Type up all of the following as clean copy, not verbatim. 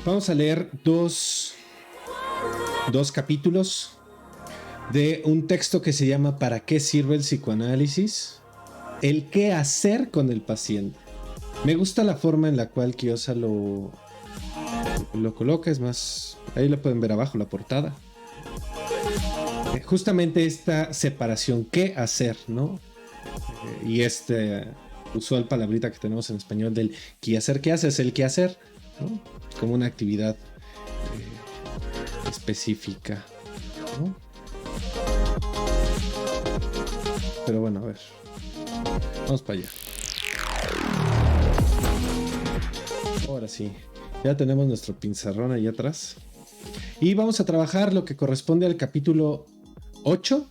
Vamos a leer dos capítulos de un texto que se llama ¿Para qué sirve el psicoanálisis? El qué hacer con el paciente. Me gusta la forma en la cual Kiosa lo coloca, es más, ahí lo pueden ver abajo, la portada. Justamente esta separación, qué hacer, ¿no? Y este usual palabrita que tenemos en español del qué hacer, es el qué hacer, ¿no? Como una actividad específica, ¿no? Pero bueno, a ver, vamos para allá. Ahora sí, ya tenemos nuestro pizarrón ahí atrás y vamos a trabajar lo que corresponde al capítulo 8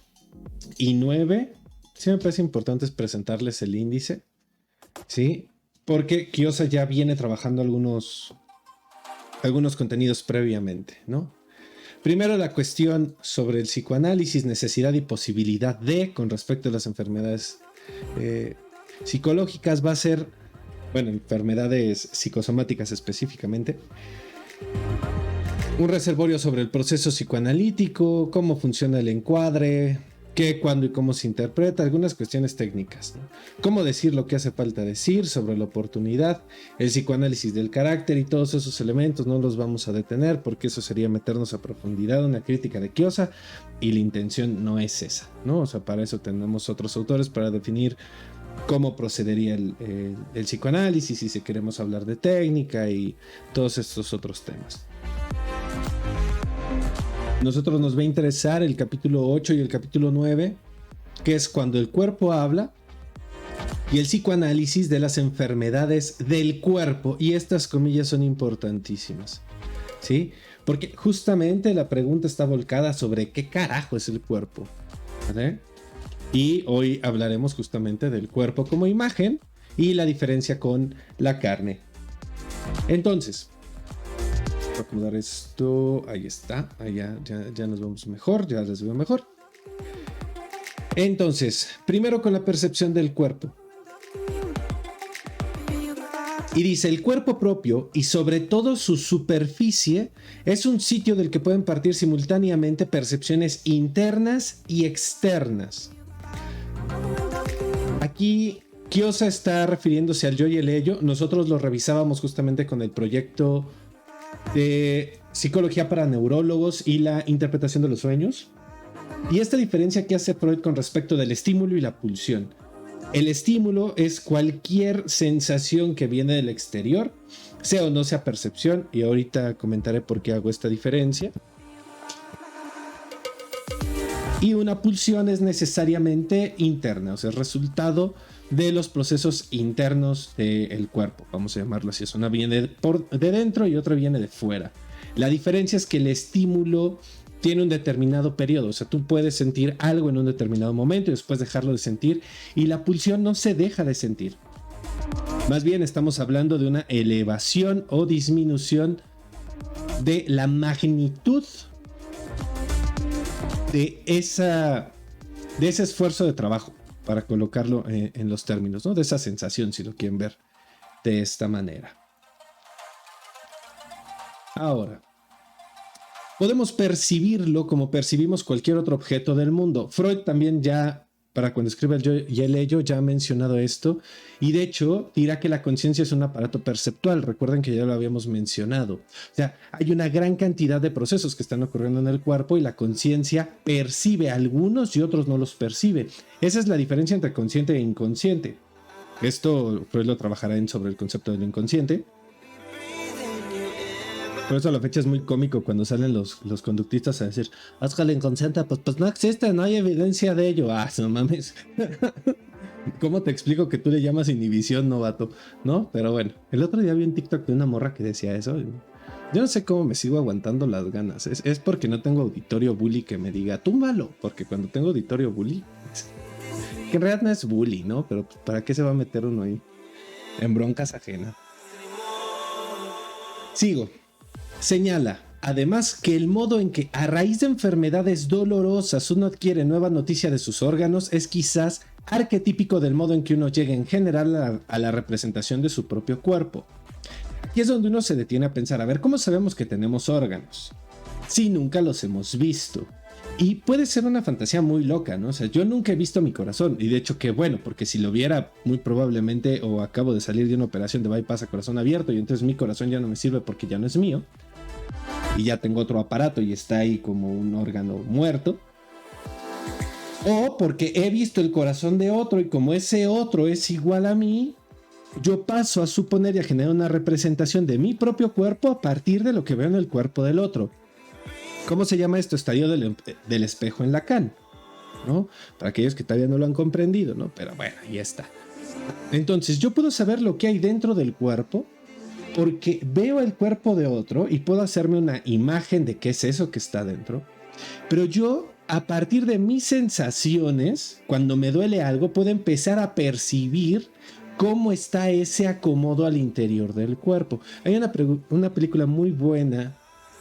y 9. Sí me parece importante presentarles el índice, ¿sí? Porque Kiosa ya viene trabajando algunos contenidos previamente, ¿no? Primero la cuestión sobre el psicoanálisis, necesidad y posibilidad de, con respecto a las enfermedades psicológicas, va a ser, bueno, enfermedades psicosomáticas específicamente. Un reservorio sobre el proceso psicoanalítico, cómo funciona el encuadre, qué, cuándo y cómo se interpreta, algunas cuestiones técnicas, ¿no? Cómo decir lo que hace falta decir, sobre la oportunidad, el psicoanálisis del carácter y todos esos elementos no los vamos a detener porque eso sería meternos a profundidad en una crítica de Kiosa y la intención no es esa, ¿no? O sea, para eso tenemos otros autores para definir cómo procedería el psicoanálisis y si queremos hablar de técnica y todos estos otros temas. Nosotros nos va a interesar el capítulo 8 y el capítulo 9, que es cuando el cuerpo habla, y el psicoanálisis de las enfermedades del cuerpo. Y estas comillas son importantísimas, ¿sí? Porque justamente la pregunta está volcada sobre qué carajo es el cuerpo, ¿vale? Y hoy hablaremos justamente del cuerpo como imagen y la diferencia con la carne. Entonces, voy a acomodar esto, ahí está, ahí ya nos vemos mejor, ya les veo mejor. Entonces, primero con la percepción del cuerpo. Y dice, el cuerpo propio y sobre todo su superficie es un sitio del que pueden partir simultáneamente percepciones internas y externas. Aquí Kiosa está refiriéndose al yo y el ello. Nosotros lo revisábamos justamente con el proyecto de psicología para neurólogos y la interpretación de los sueños. Y esta diferencia que hace Freud con respecto del estímulo y la pulsión. El estímulo es cualquier sensación que viene del exterior, sea o no sea percepción, y ahorita comentaré por qué hago esta diferencia. Y una pulsión es necesariamente interna, o sea, es resultado de los procesos internos del cuerpo, vamos a llamarlo así. Una viene de dentro y otra viene de fuera. La diferencia es que el estímulo tiene un determinado periodo, o sea, tú puedes sentir algo en un determinado momento y después dejarlo de sentir, y la pulsión no se deja de sentir. Más bien estamos hablando de una elevación o disminución de la magnitud de ese esfuerzo de trabajo, para colocarlo en los términos, ¿no? De esa sensación, si lo quieren ver de esta manera. Ahora, podemos percibirlo como percibimos cualquier otro objeto del mundo. Freud también ya, para cuando escribe el yo y el ello, ya ha mencionado esto, y de hecho dirá que la conciencia es un aparato perceptual. Recuerden que ya lo habíamos mencionado. O sea, hay una gran cantidad de procesos que están ocurriendo en el cuerpo y la conciencia percibe algunos y otros no los percibe. Esa es la diferencia entre consciente e inconsciente. Esto Freud lo trabajará sobre el concepto del inconsciente. Por eso a la fecha es muy cómico cuando salen los conductistas a decir, Oscar, el inconsciente, pues no existe, no hay evidencia de ello. Ah, no mames. ¿Cómo te explico que tú le llamas inhibición, novato? ¿No? Pero bueno, el otro día vi un TikTok de una morra que decía eso. Yo no sé cómo me sigo aguantando las ganas. Es porque no tengo auditorio bully que me diga, túmbalo. Porque cuando tengo auditorio bully, que en realidad no es bully, ¿no? Pero ¿para qué se va a meter uno ahí en broncas ajenas? Sigo. Señala, además, que el modo en que a raíz de enfermedades dolorosas uno adquiere nueva noticia de sus órganos es quizás arquetípico del modo en que uno llega en general a la representación de su propio cuerpo. aquí es donde uno se detiene a pensar, a ver, ¿cómo sabemos que tenemos órganos? Si nunca los hemos visto. Y puede ser una fantasía muy loca, ¿no? O sea, yo nunca he visto mi corazón. Y de hecho, qué bueno, porque si lo viera, muy probablemente, o acabo de salir de una operación de bypass a corazón abierto, y entonces mi corazón ya no me sirve porque ya no es mío. Y ya tengo otro aparato y está ahí como un órgano muerto. O porque he visto el corazón de otro y como ese otro es igual a mí, yo paso a suponer y a generar una representación de mi propio cuerpo a partir de lo que veo en el cuerpo del otro. ¿Cómo se llama esto? Estadio del espejo en Lacan, ¿no? Para aquellos que todavía no lo han comprendido, ¿no? Pero bueno, ahí está. Entonces, yo puedo saber lo que hay dentro del cuerpo porque veo el cuerpo de otro y puedo hacerme una imagen de qué es eso que está dentro. Pero yo, a partir de mis sensaciones, cuando me duele algo, puedo empezar a percibir cómo está ese acomodo al interior del cuerpo. Hay una película muy buena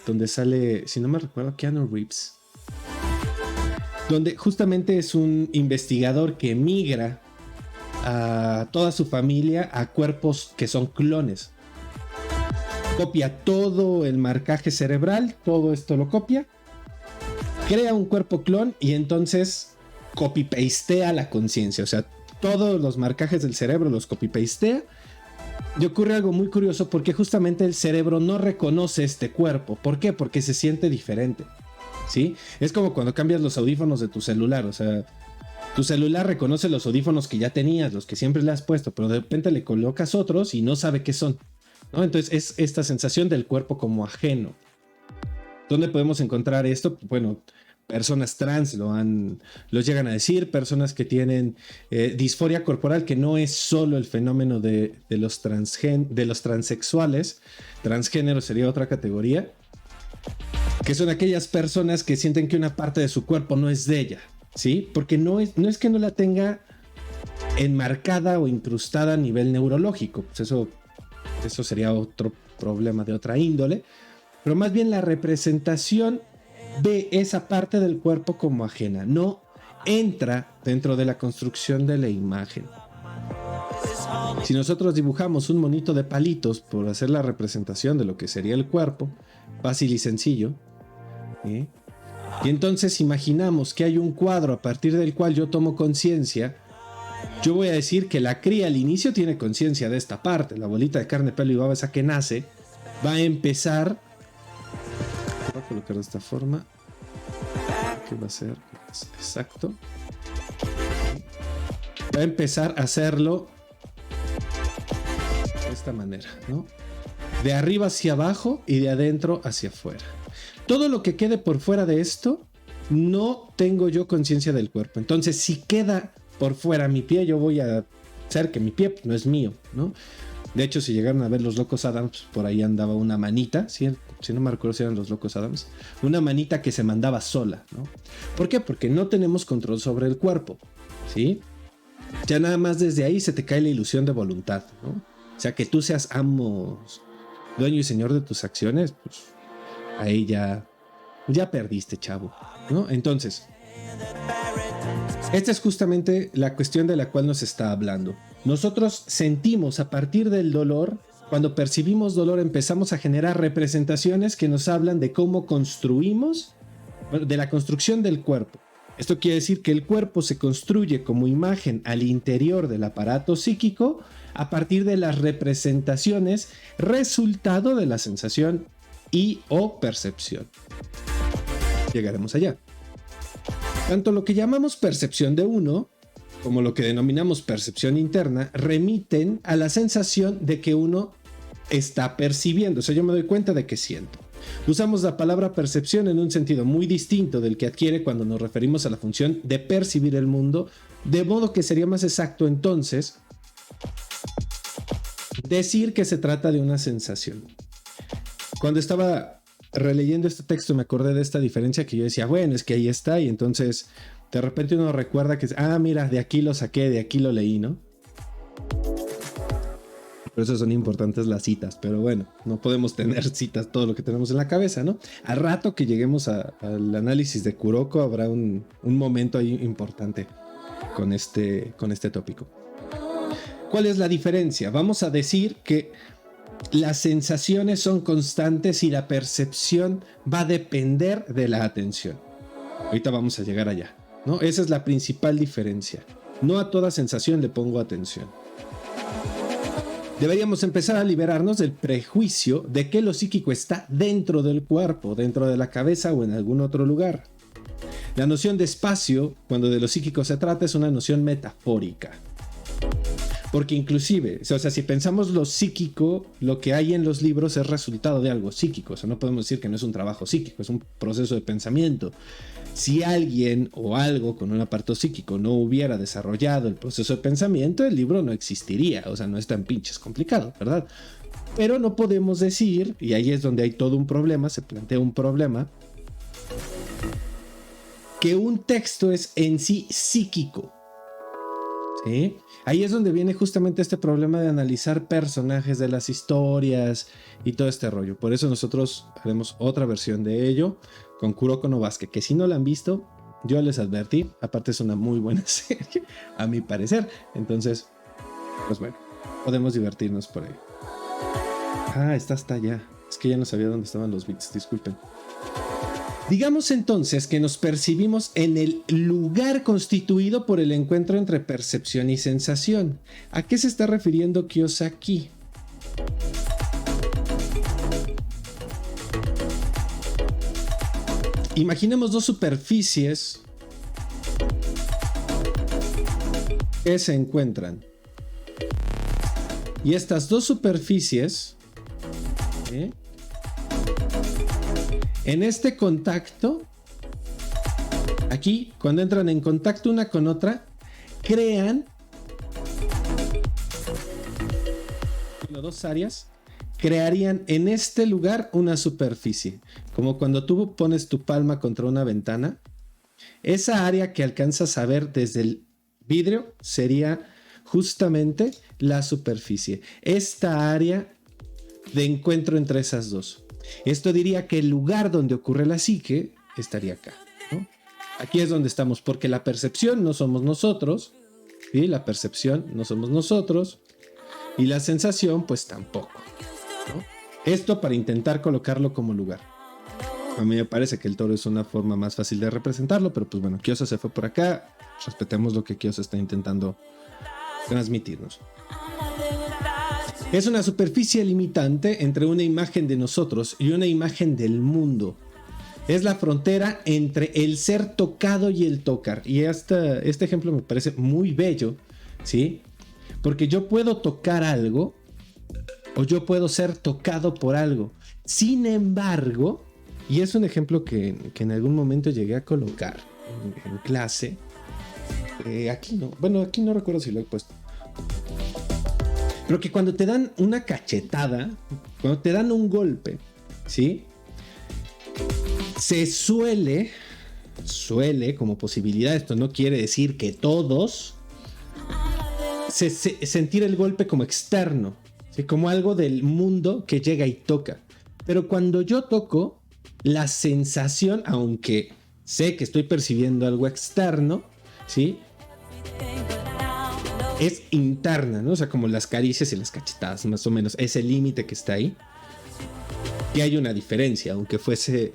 donde sale, si no me recuerdo, Keanu Reeves, donde justamente es un investigador que migra a toda su familia a cuerpos que son clones. Copia todo el marcaje cerebral, todo esto lo copia, crea un cuerpo clon y entonces copy-pastea la conciencia, o sea, todos los marcajes del cerebro los copy-pastea. Y ocurre algo muy curioso porque justamente el cerebro no reconoce este cuerpo. ¿Por qué? Porque se siente diferente, ¿sí? Es como cuando cambias los audífonos de tu celular, o sea, tu celular reconoce los audífonos que ya tenías, los que siempre le has puesto, pero de repente le colocas otros y no sabe qué son, ¿no? Entonces es esta sensación del cuerpo como ajeno. ¿Dónde podemos encontrar esto? Bueno, personas trans los llegan a decir, personas que tienen disforia corporal, que no es solo el fenómeno de los transexuales, transgénero sería otra categoría, que son aquellas personas que sienten que una parte de su cuerpo no es de ella, ¿sí? Porque no es que no la tenga enmarcada o incrustada a nivel neurológico, pues eso sería otro problema de otra índole, pero más bien la representación ve esa parte del cuerpo como ajena, no entra dentro de la construcción de la imagen. Si nosotros dibujamos un monito de palitos por hacer la representación de lo que sería el cuerpo, fácil y sencillo, y entonces imaginamos que hay un cuadro a partir del cual yo tomo conciencia, yo voy a decir que la cría al inicio tiene conciencia de esta parte, la bolita de carne, pelo y baba esa que nace, va a empezar... Voy a colocar de esta forma. ¿Qué va a ser? Exacto. Va a empezar a hacerlo de esta manera, ¿no? De arriba hacia abajo y de adentro hacia afuera. Todo lo que quede por fuera de esto, no tengo yo conciencia del cuerpo. Entonces, si queda por fuera mi pie, yo voy a hacer que mi pie no es mío, ¿no? De hecho, si llegaron a ver Los Locos Adams, por ahí andaba una manita, si no me recuerdo si eran Los Locos Adams, una manita que se mandaba sola, ¿no? ¿Por qué? Porque no tenemos control sobre el cuerpo, ¿sí? Ya nada más desde ahí se te cae la ilusión de voluntad, ¿no? O sea, que tú seas amo, dueño y señor de tus acciones, pues ahí ya perdiste, chavo, ¿no? Entonces, esta es justamente la cuestión de la cual nos está hablando. Nosotros sentimos a partir del dolor, cuando percibimos dolor empezamos a generar representaciones que nos hablan de cómo construimos, de la construcción del cuerpo. Esto quiere decir que el cuerpo se construye como imagen al interior del aparato psíquico a partir de las representaciones resultado de la sensación y o percepción. Llegaremos allá. Tanto lo que llamamos percepción de uno como lo que denominamos percepción interna, remiten a la sensación de que uno está percibiendo. O sea, yo me doy cuenta de que siento. Usamos la palabra percepción en un sentido muy distinto del que adquiere cuando nos referimos a la función de percibir el mundo, de modo que sería más exacto entonces decir que se trata de una sensación. Cuando estaba releyendo este texto me acordé de esta diferencia que yo decía, bueno, es que ahí está, y entonces de repente uno recuerda que, mira, de aquí lo saqué, de aquí lo leí, ¿no? Por eso son importantes las citas, pero bueno, no podemos tener citas todo lo que tenemos en la cabeza, ¿no? Al rato que lleguemos al análisis de Kuroko habrá un momento ahí importante con este tópico. ¿Cuál es la diferencia? Vamos a decir que las sensaciones son constantes y la percepción va a depender de la atención. Ahorita vamos a llegar allá, ¿no? Esa es la principal diferencia. No a toda sensación le pongo atención. Deberíamos empezar a liberarnos del prejuicio de que lo psíquico está dentro del cuerpo, dentro de la cabeza o en algún otro lugar. La noción de espacio, cuando de lo psíquico se trata, es una noción metafórica. Porque inclusive, o sea, si pensamos lo psíquico, lo que hay en los libros es resultado de algo psíquico. O sea, no podemos decir que no es un trabajo psíquico, es un proceso de pensamiento. Si alguien o algo con un aparato psíquico no hubiera desarrollado el proceso de pensamiento, el libro no existiría. O sea, no es tan pinches complicado, ¿verdad? Pero no podemos decir, y ahí es donde hay todo un problema, se plantea un problema, que un texto es en sí psíquico. ¿Sí? Ahí es donde viene justamente este problema de analizar personajes de las historias y todo este rollo. Por eso nosotros haremos otra versión de ello con Kuroko no Basuke, que si no la han visto, yo les advertí. Aparte es una muy buena serie, a mi parecer. Entonces, pues bueno, podemos divertirnos por ahí. Ah, está hasta allá. Es que ya no sabía dónde estaban los bits, disculpen. Digamos entonces que nos percibimos en el lugar constituido por el encuentro entre percepción y sensación. ¿A qué se está refiriendo Kiyosaki? Imaginemos dos superficies que se encuentran. Y estas dos superficies, en este contacto, aquí, cuando entran en contacto una con otra, crean dos áreas, crearían en este lugar una superficie. Como cuando tú pones tu palma contra una ventana, esa área que alcanzas a ver desde el vidrio sería justamente la superficie. Esta área de encuentro entre esas dos. Esto diría que el lugar donde ocurre la psique estaría acá, ¿no? Aquí es donde estamos, porque la percepción no somos nosotros, ¿sí? La percepción no somos nosotros y la sensación pues tampoco, ¿no? Esto para intentar colocarlo como lugar. A mí me parece que el toro es una forma más fácil de representarlo, pero pues bueno, Kyosa se fue por acá, respetemos lo que Kyosa está intentando transmitirnos. Es una superficie limitante entre una imagen de nosotros y una imagen del mundo. Es la frontera entre el ser tocado y el tocar. Y este ejemplo me parece muy bello, ¿sí? Porque yo puedo tocar algo o yo puedo ser tocado por algo. Sin embargo, y es un ejemplo que en algún momento llegué a colocar en clase. Aquí no, bueno, aquí no recuerdo si lo he puesto. Pero que cuando te dan una cachetada, cuando te dan un golpe, ¿sí? Se suele como posibilidad, esto no quiere decir que todos, sentir el golpe como externo, ¿sí? Como algo del mundo que llega y toca. Pero cuando yo toco, la sensación, aunque sé que estoy percibiendo algo externo, ¿sí? Es interna, ¿no? O sea, como las caricias y las cachetadas, más o menos. Ese límite que está ahí. Y hay una diferencia, aunque fuese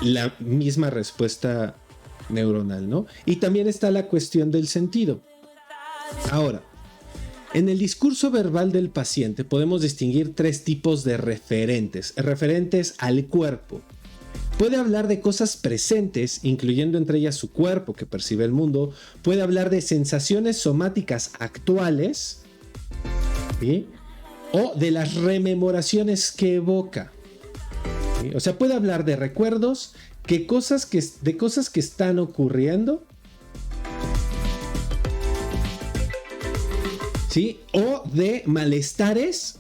la misma respuesta neuronal, ¿no? Y también está la cuestión del sentido. Ahora, en el discurso verbal del paciente podemos distinguir tres tipos de referentes. Referentes al cuerpo. Puede hablar de cosas presentes, incluyendo entre ellas su cuerpo que percibe el mundo. Puede hablar de sensaciones somáticas actuales, ¿sí? O de las rememoraciones que evoca, ¿sí? O sea, puede hablar de recuerdos, de cosas que están ocurriendo, ¿sí? O de malestares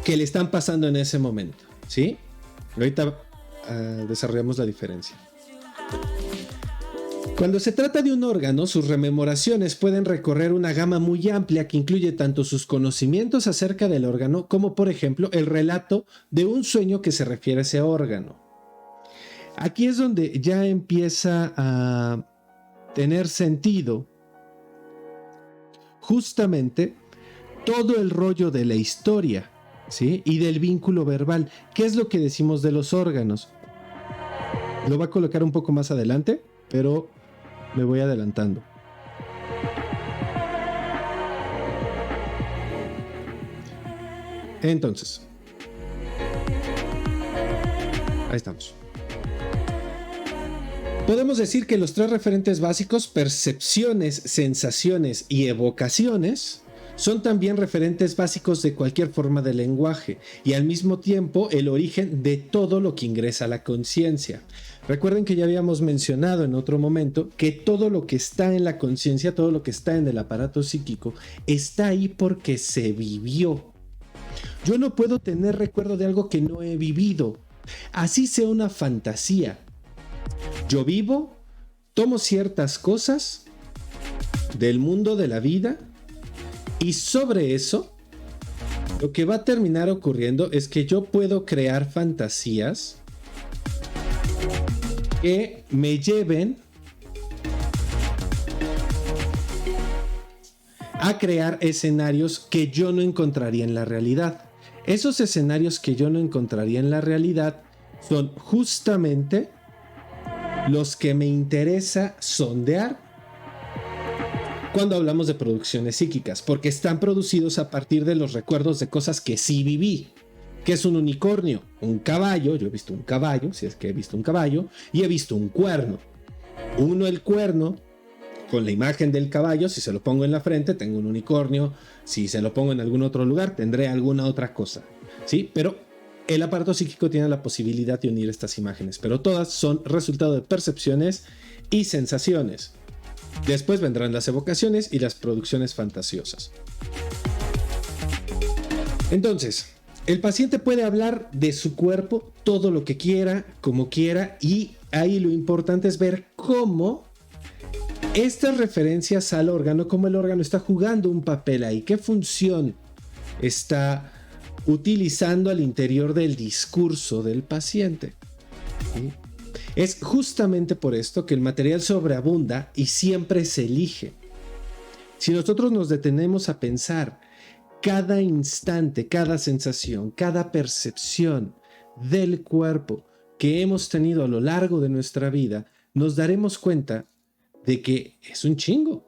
que le están pasando en ese momento, ¿sí? Ahorita desarrollamos la diferencia. Cuando se trata de un órgano, sus rememoraciones pueden recorrer una gama muy amplia que incluye tanto sus conocimientos acerca del órgano como, por ejemplo, el relato de un sueño que se refiere a ese órgano. Aquí es donde ya empieza a tener sentido justamente todo el rollo de la historia, ¿sí? Y del vínculo verbal. ¿Qué es lo que decimos de los órganos? Lo va a colocar un poco más adelante, pero me voy adelantando. Entonces, ahí estamos. Podemos decir que los tres referentes básicos, percepciones, sensaciones y evocaciones, son también referentes básicos de cualquier forma de lenguaje y al mismo tiempo el origen de todo lo que ingresa a la conciencia. Recuerden que ya habíamos mencionado en otro momento que todo lo que está en la conciencia, todo lo que está en el aparato psíquico, está ahí porque se vivió. Yo no puedo tener recuerdo de algo que no he vivido, así sea una fantasía. Yo vivo, tomo ciertas cosas del mundo de la vida y sobre eso lo que va a terminar ocurriendo es que yo puedo crear fantasías que me lleven a crear escenarios que yo no encontraría en la realidad. Esos escenarios que yo no encontraría en la realidad son justamente los que me interesa sondear cuando hablamos de producciones psíquicas, porque están producidos a partir de los recuerdos de cosas que sí viví. ¿Qué es un unicornio? Un caballo, yo he visto un caballo, si es que he visto un caballo, y he visto un cuerno. Uno el cuerno con la imagen del caballo, si se lo pongo en la frente, tengo un unicornio, si se lo pongo en algún otro lugar, tendré alguna otra cosa, ¿sí? Pero el aparato psíquico tiene la posibilidad de unir estas imágenes, pero todas son resultado de percepciones y sensaciones. Después vendrán las evocaciones y las producciones fantasiosas. Entonces, el paciente puede hablar de su cuerpo todo lo que quiera, como quiera, y ahí lo importante es ver cómo estas referencias al órgano, cómo el órgano está jugando un papel ahí, qué función está utilizando al interior del discurso del paciente. ¿Sí? Es justamente por esto que el material sobreabunda y siempre se elige. Si nosotros nos detenemos a pensar cada instante, cada sensación, cada percepción del cuerpo que hemos tenido a lo largo de nuestra vida, nos daremos cuenta de que es un chingo.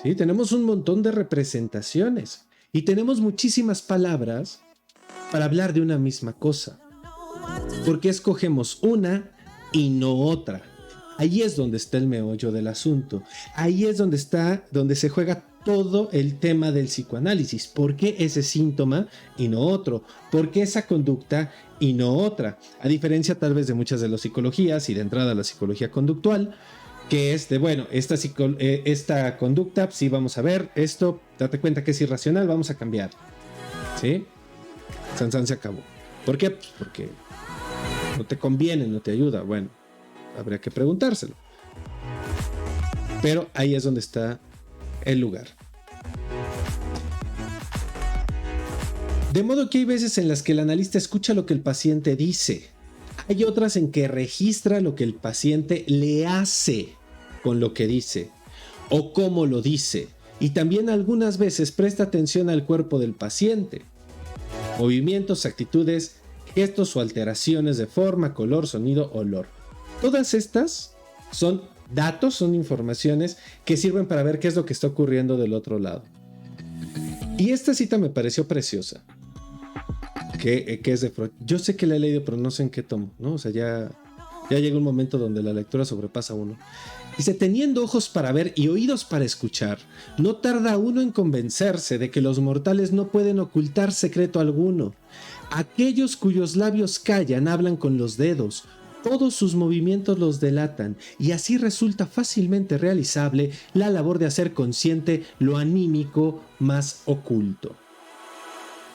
¿Sí? Tenemos un montón de representaciones y tenemos muchísimas palabras para hablar de una misma cosa. ¿Por qué escogemos una y no otra? Ahí es donde está el meollo del asunto. Ahí es donde se juega todo el tema del psicoanálisis. ¿Por qué ese síntoma y no otro? ¿Por qué esa conducta y no otra? A diferencia tal vez de muchas de las psicologías y de entrada la psicología conductual, que es de, bueno, esta conducta, sí, vamos a ver, esto, date cuenta que es irracional, vamos a cambiar. ¿Sí? San se acabó. ¿Por qué? Pues porque no te conviene, no te ayuda. Bueno, habría que preguntárselo. Pero ahí es donde está el lugar. De modo que hay veces en las que el analista escucha lo que el paciente dice. Hay otras en que registra lo que el paciente le hace con lo que dice o cómo lo dice. Y también algunas veces presta atención al cuerpo del paciente. Movimientos, actitudes, gestos o alteraciones de forma, color, sonido, olor. Todas estas son datos, son informaciones que sirven para ver qué es lo que está ocurriendo del otro lado. Y esta cita me pareció preciosa. Que es de Freud. Yo sé que la he leído, pero no sé en qué tomo, ¿no? O sea, ya llega un momento donde la lectura sobrepasa a uno. Dice, teniendo ojos para ver y oídos para escuchar, no tarda uno en convencerse de que los mortales no pueden ocultar secreto alguno. Aquellos cuyos labios callan hablan con los dedos, todos sus movimientos los delatan, y así resulta fácilmente realizable la labor de hacer consciente lo anímico más oculto.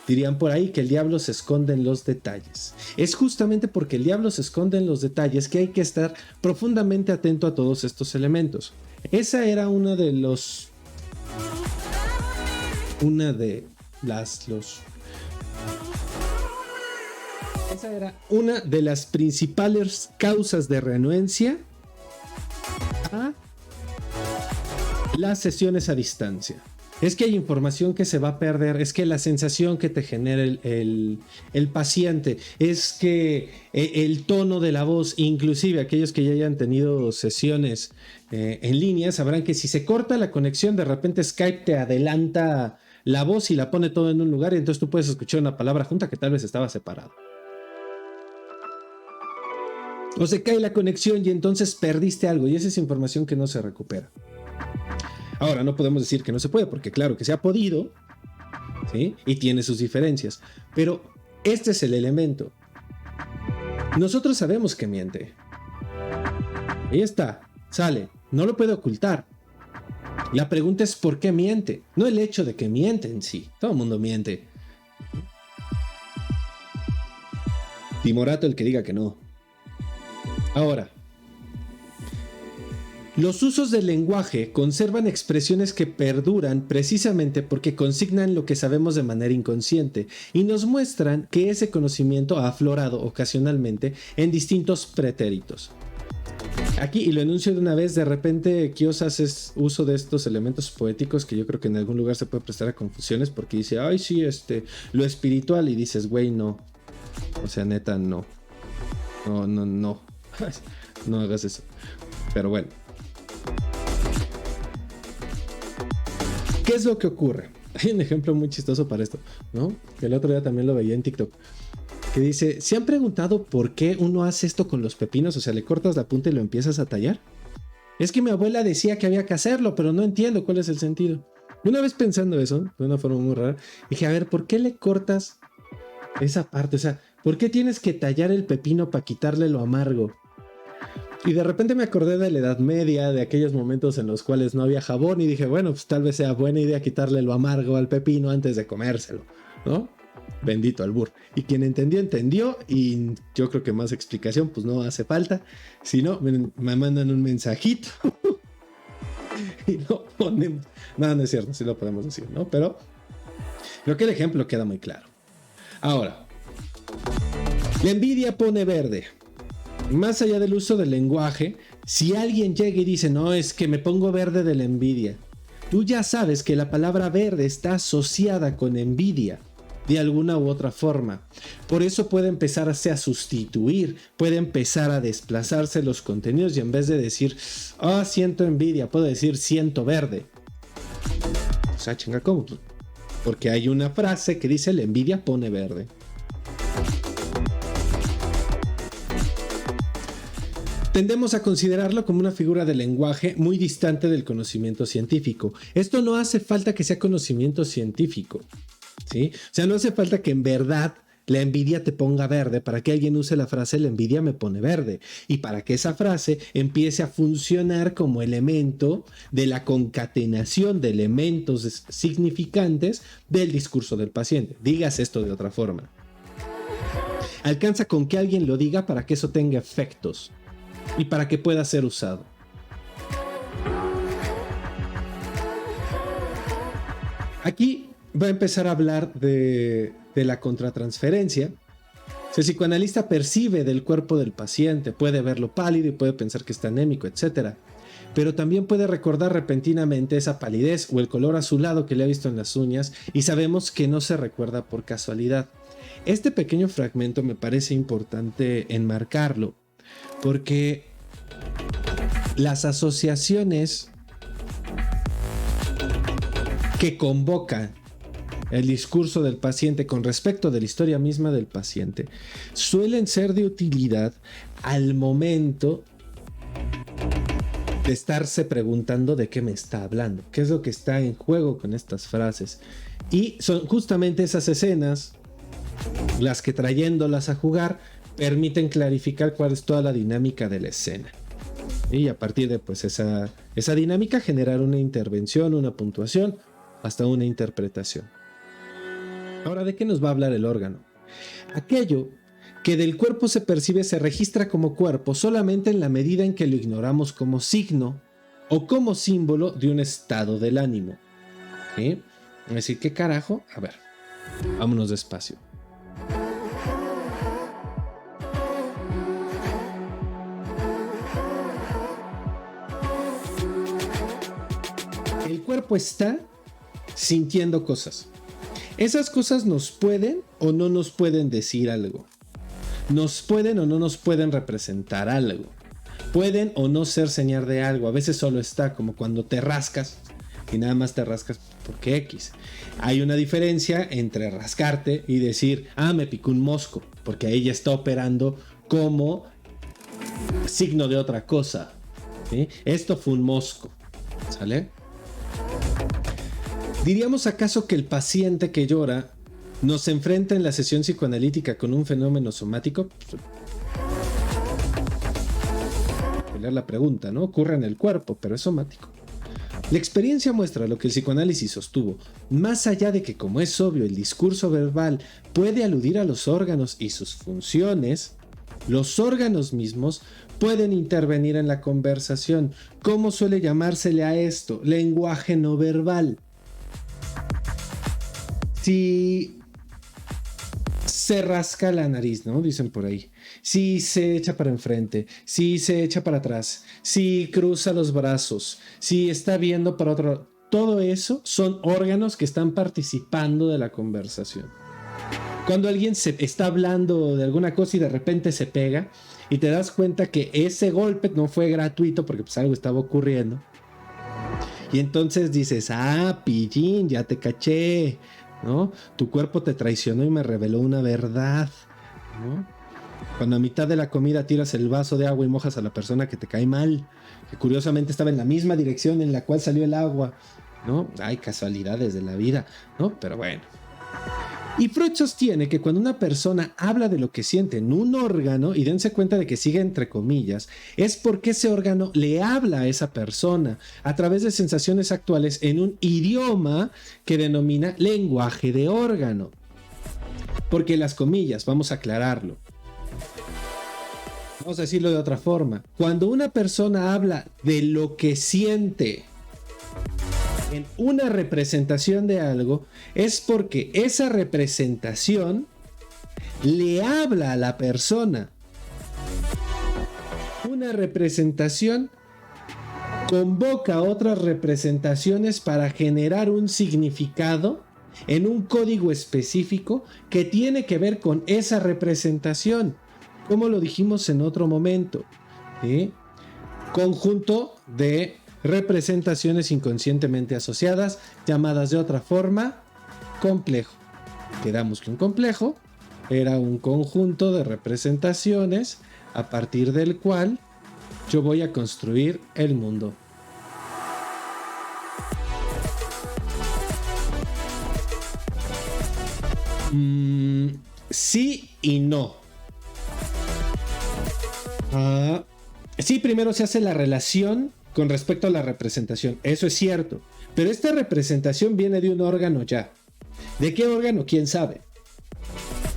Dirían por ahí que el diablo se esconde en los detalles. Es justamente porque el diablo se esconde en los detalles que hay que estar profundamente atento a todos estos elementos. Esa era esa era una de las principales causas de reanuencia a las sesiones a distancia. Es que hay información que se va a perder, es que la sensación que te genera el paciente, es que el tono de la voz, inclusive aquellos que ya hayan tenido sesiones en línea, sabrán que si se corta la conexión, de repente Skype te adelanta la voz y la pone todo en un lugar y entonces tú puedes escuchar una palabra junta que tal vez estaba separado. O se cae la conexión y entonces perdiste algo y esa es información que no se recupera. Ahora, no podemos decir que no se puede, porque claro que se ha podido, ¿sí? Y tiene sus diferencias. Pero este es el elemento. Nosotros sabemos que miente. Ahí está, sale, no lo puede ocultar. La pregunta es ¿por qué miente? No el hecho de que miente en sí. Todo el mundo miente. Timorato el que diga que no. Ahora, los usos del lenguaje conservan expresiones que perduran precisamente porque consignan lo que sabemos de manera inconsciente y nos muestran que ese conocimiento ha aflorado ocasionalmente en distintos pretéritos. Aquí, y lo enuncio de una vez, de repente Quíos hace uso de estos elementos poéticos que yo creo que en algún lugar se puede prestar a confusiones porque dice, ay sí, lo espiritual, y dices, güey, no. O sea, neta, no. No. No hagas eso. Pero bueno. ¿Qué es lo que ocurre? Hay un ejemplo muy chistoso para esto, ¿no? Que el otro día también lo veía en TikTok. Que dice, ¿se han preguntado por qué uno hace esto con los pepinos? O sea, le cortas la punta y lo empiezas a tallar. Es que mi abuela decía que había que hacerlo, pero no entiendo cuál es el sentido. Una vez pensando eso, de una forma muy rara, dije, a ver, ¿por qué le cortas esa parte? O sea, ¿por qué tienes que tallar el pepino para quitarle lo amargo? Y de repente me acordé de la Edad Media, de aquellos momentos en los cuales no había jabón y dije, bueno, pues tal vez sea buena idea quitarle lo amargo al pepino antes de comérselo, ¿no? Bendito albur. Y quien entendió, entendió y yo creo que más explicación pues no hace falta. Si no, me mandan un mensajito y no ponen... No es cierto, sí lo podemos decir, ¿no? Pero creo que el ejemplo queda muy claro. Ahora, la envidia pone verde. Más allá del uso del lenguaje, si alguien llega y dice, no, es que me pongo verde de la envidia, tú ya sabes que la palabra verde está asociada con envidia de alguna u otra forma. Por eso puede empezarse a sustituir, puede empezar a desplazarse los contenidos y en vez de decir, siento envidia, puedo decir siento verde. O sea, chinga, ¿cómo? Porque hay una frase que dice, la envidia pone verde. Tendemos a considerarlo como una figura de lenguaje muy distante del conocimiento científico. Esto no hace falta que sea conocimiento científico, ¿sí? O sea, no hace falta que en verdad la envidia te ponga verde para que alguien use la frase la envidia me pone verde y para que esa frase empiece a funcionar como elemento de la concatenación de elementos significantes del discurso del paciente. Digas esto de otra forma. Alcanza con que alguien lo diga para que eso tenga efectos y para que pueda ser usado. Aquí va a empezar a hablar de la contratransferencia. Si el psicoanalista percibe del cuerpo del paciente, puede verlo pálido y puede pensar que está anémico, etc. Pero también puede recordar repentinamente esa palidez o el color azulado que le ha visto en las uñas y sabemos que no se recuerda por casualidad. Este pequeño fragmento me parece importante enmarcarlo porque las asociaciones que convocan el discurso del paciente con respecto de la historia misma del paciente suelen ser de utilidad al momento de estarse preguntando de qué me está hablando, qué es lo que está en juego con estas frases. Y son justamente esas escenas las que, trayéndolas a jugar, permiten clarificar cuál es toda la dinámica de la escena. Y a partir de pues esa dinámica generar una intervención, una puntuación, hasta una interpretación. Ahora, ¿de qué nos va a hablar el órgano? Aquello que del cuerpo se percibe se registra como cuerpo solamente en la medida en que lo ignoramos como signo o como símbolo de un estado del ánimo. ¿Sí? Es decir, ¿qué carajo? A ver, vámonos despacio. El cuerpo está sintiendo cosas. Esas cosas nos pueden o no nos pueden decir algo. Nos pueden o no nos pueden representar algo. Pueden o no ser señal de algo. A veces solo está como cuando te rascas y nada más te rascas porque X. Hay una diferencia entre rascarte y decir, me picó un mosco, porque ahí ya está operando como signo de otra cosa. ¿Sí? Esto fue un mosco. ¿Sale? ¿Diríamos acaso que el paciente que llora nos enfrenta en la sesión psicoanalítica con un fenómeno somático? La pregunta, ¿no? Ocurre en el cuerpo, pero es somático. La experiencia muestra lo que el psicoanálisis sostuvo, más allá de que, como es obvio, el discurso verbal puede aludir a los órganos y sus funciones, los órganos mismos pueden intervenir en la conversación. ¿Cómo suele llamársele a esto? Lenguaje no verbal. Si se rasca la nariz, ¿no? Dicen por ahí. Si se echa para enfrente, si se echa para atrás, si cruza los brazos, si está viendo para otro lado. Todo eso son órganos que están participando de la conversación. Cuando alguien se está hablando de alguna cosa y de repente se pega y te das cuenta que ese golpe no fue gratuito porque pues algo estaba ocurriendo. Y entonces dices, pillín, ya te caché, ¿no? Tu cuerpo te traicionó y me reveló una verdad, ¿no? Cuando a mitad de la comida tiras el vaso de agua y mojas a la persona que te cae mal, que curiosamente estaba en la misma dirección en la cual salió el agua, ¿no? Hay casualidades de la vida, ¿no? Pero bueno. Y Freud sostiene que cuando una persona habla de lo que siente en un órgano, y dense cuenta de que sigue entre comillas, es porque ese órgano le habla a esa persona a través de sensaciones actuales en un idioma que denomina lenguaje de órgano. Porque las comillas, vamos a aclararlo. Vamos a decirlo de otra forma. Cuando una persona habla de lo que siente en una representación de algo, es porque esa representación le habla a la persona. Una representación convoca otras representaciones para generar un significado en un código específico que tiene que ver con esa representación, como lo dijimos en otro momento, ¿sí? Conjunto de representaciones inconscientemente asociadas, llamadas de otra forma complejo. Quedamos que un complejo era un conjunto de representaciones a partir del cual yo voy a construir el mundo. Sí y no. Sí, primero se hace la relación con respecto a la representación. Eso es cierto. Pero esta representación viene de un órgano ya. ¿De qué órgano? ¿Quién sabe?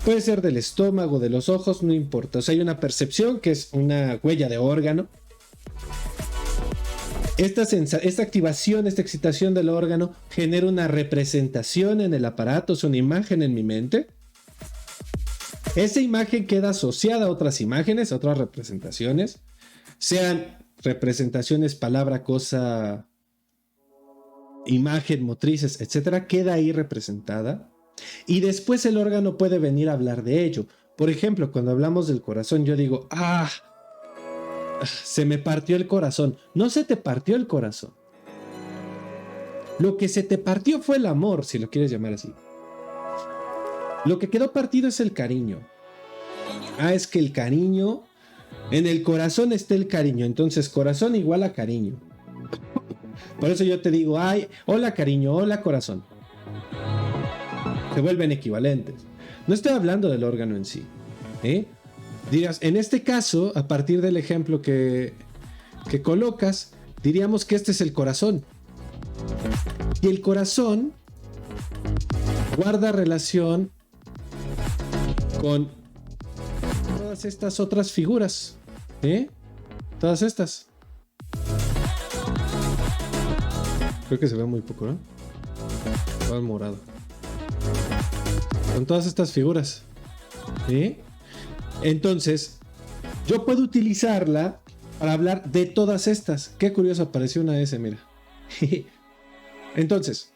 Puede ser del estómago, de los ojos, no importa. O sea, hay una percepción que es una huella de órgano. Esta activación, esta excitación del órgano genera una representación en el aparato, es una imagen en mi mente. Esa imagen queda asociada a otras imágenes, a otras representaciones, sean representaciones, palabra, cosa, imagen, motrices, etcétera, queda ahí representada. Y después el órgano puede venir a hablar de ello. Por ejemplo, cuando hablamos del corazón, yo digo, se me partió el corazón. No se te partió el corazón. Lo que se te partió fue el amor, si lo quieres llamar así. Lo que quedó partido es el cariño. Es que el cariño, en el corazón está el cariño. Entonces, corazón igual a cariño. Por eso yo te digo, hola cariño, hola corazón. Se vuelven equivalentes. No estoy hablando del órgano en sí. Dirás, en este caso, a partir del ejemplo que colocas, diríamos que este es el corazón. Y el corazón guarda relación con todas estas otras figuras. Todas estas. Creo que se ve muy poco, ¿no? Todo morado. Con todas estas figuras. Entonces, yo puedo utilizarla para hablar de todas estas. Qué curioso, apareció una S, mira. Entonces,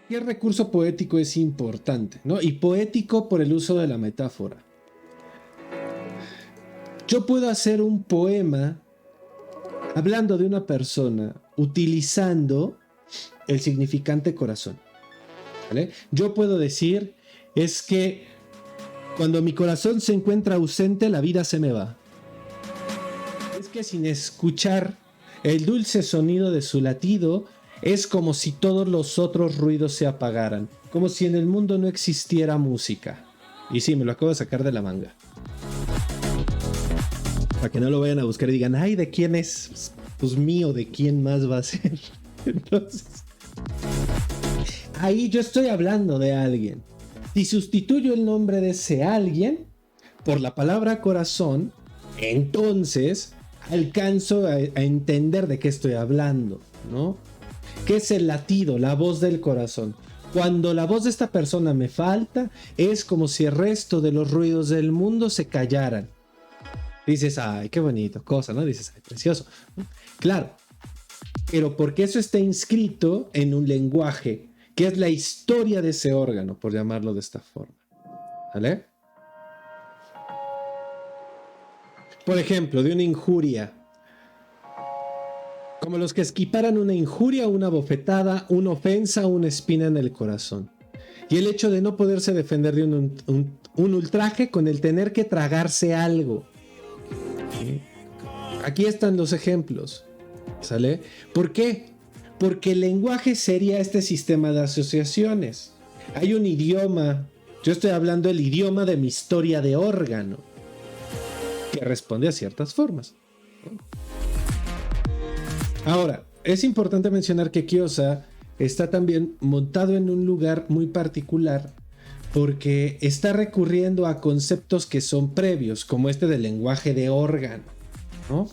¿Qué recurso poético es importante, ¿no? Y poético por el uso de la metáfora. Yo puedo hacer un poema hablando de una persona utilizando el significante corazón, ¿vale? Yo puedo decir, es que cuando mi corazón se encuentra ausente, la vida se me va. Es que sin escuchar el dulce sonido de su latido, es como si todos los otros ruidos se apagaran, como si en el mundo no existiera música. Y sí, me lo acabo de sacar de la manga. Para que no lo vayan a buscar y digan, ay, ¿de quién es? Pues mío, ¿de quién más va a ser? Entonces, ahí yo estoy hablando de alguien. Si sustituyo el nombre de ese alguien por la palabra corazón, entonces alcanzo a entender de qué estoy hablando, ¿no? ¿Qué es el latido, la voz del corazón? Cuando la voz de esta persona me falta, es como si el resto de los ruidos del mundo se callaran. Dices, ay, qué bonito, cosa, ¿no? Dices, ay, precioso. Claro, pero porque eso está inscrito en un lenguaje, que es la historia de ese órgano, por llamarlo de esta forma. ¿Vale? Por ejemplo, de una injuria. Como los que equiparan una injuria, una bofetada, una ofensa, una espina en el corazón. Y el hecho de no poderse defender de un ultraje con el tener que tragarse algo. ¿Sí? Aquí están los ejemplos. ¿Sale? ¿Por qué? Porque el lenguaje sería este sistema de asociaciones. Hay un idioma. Yo estoy hablando del idioma de mi historia de órgano, que responde a ciertas formas. Ahora, es importante mencionar que Kiosa está también montado en un lugar muy particular porque está recurriendo a conceptos que son previos, como este del lenguaje de órgano, ¿no?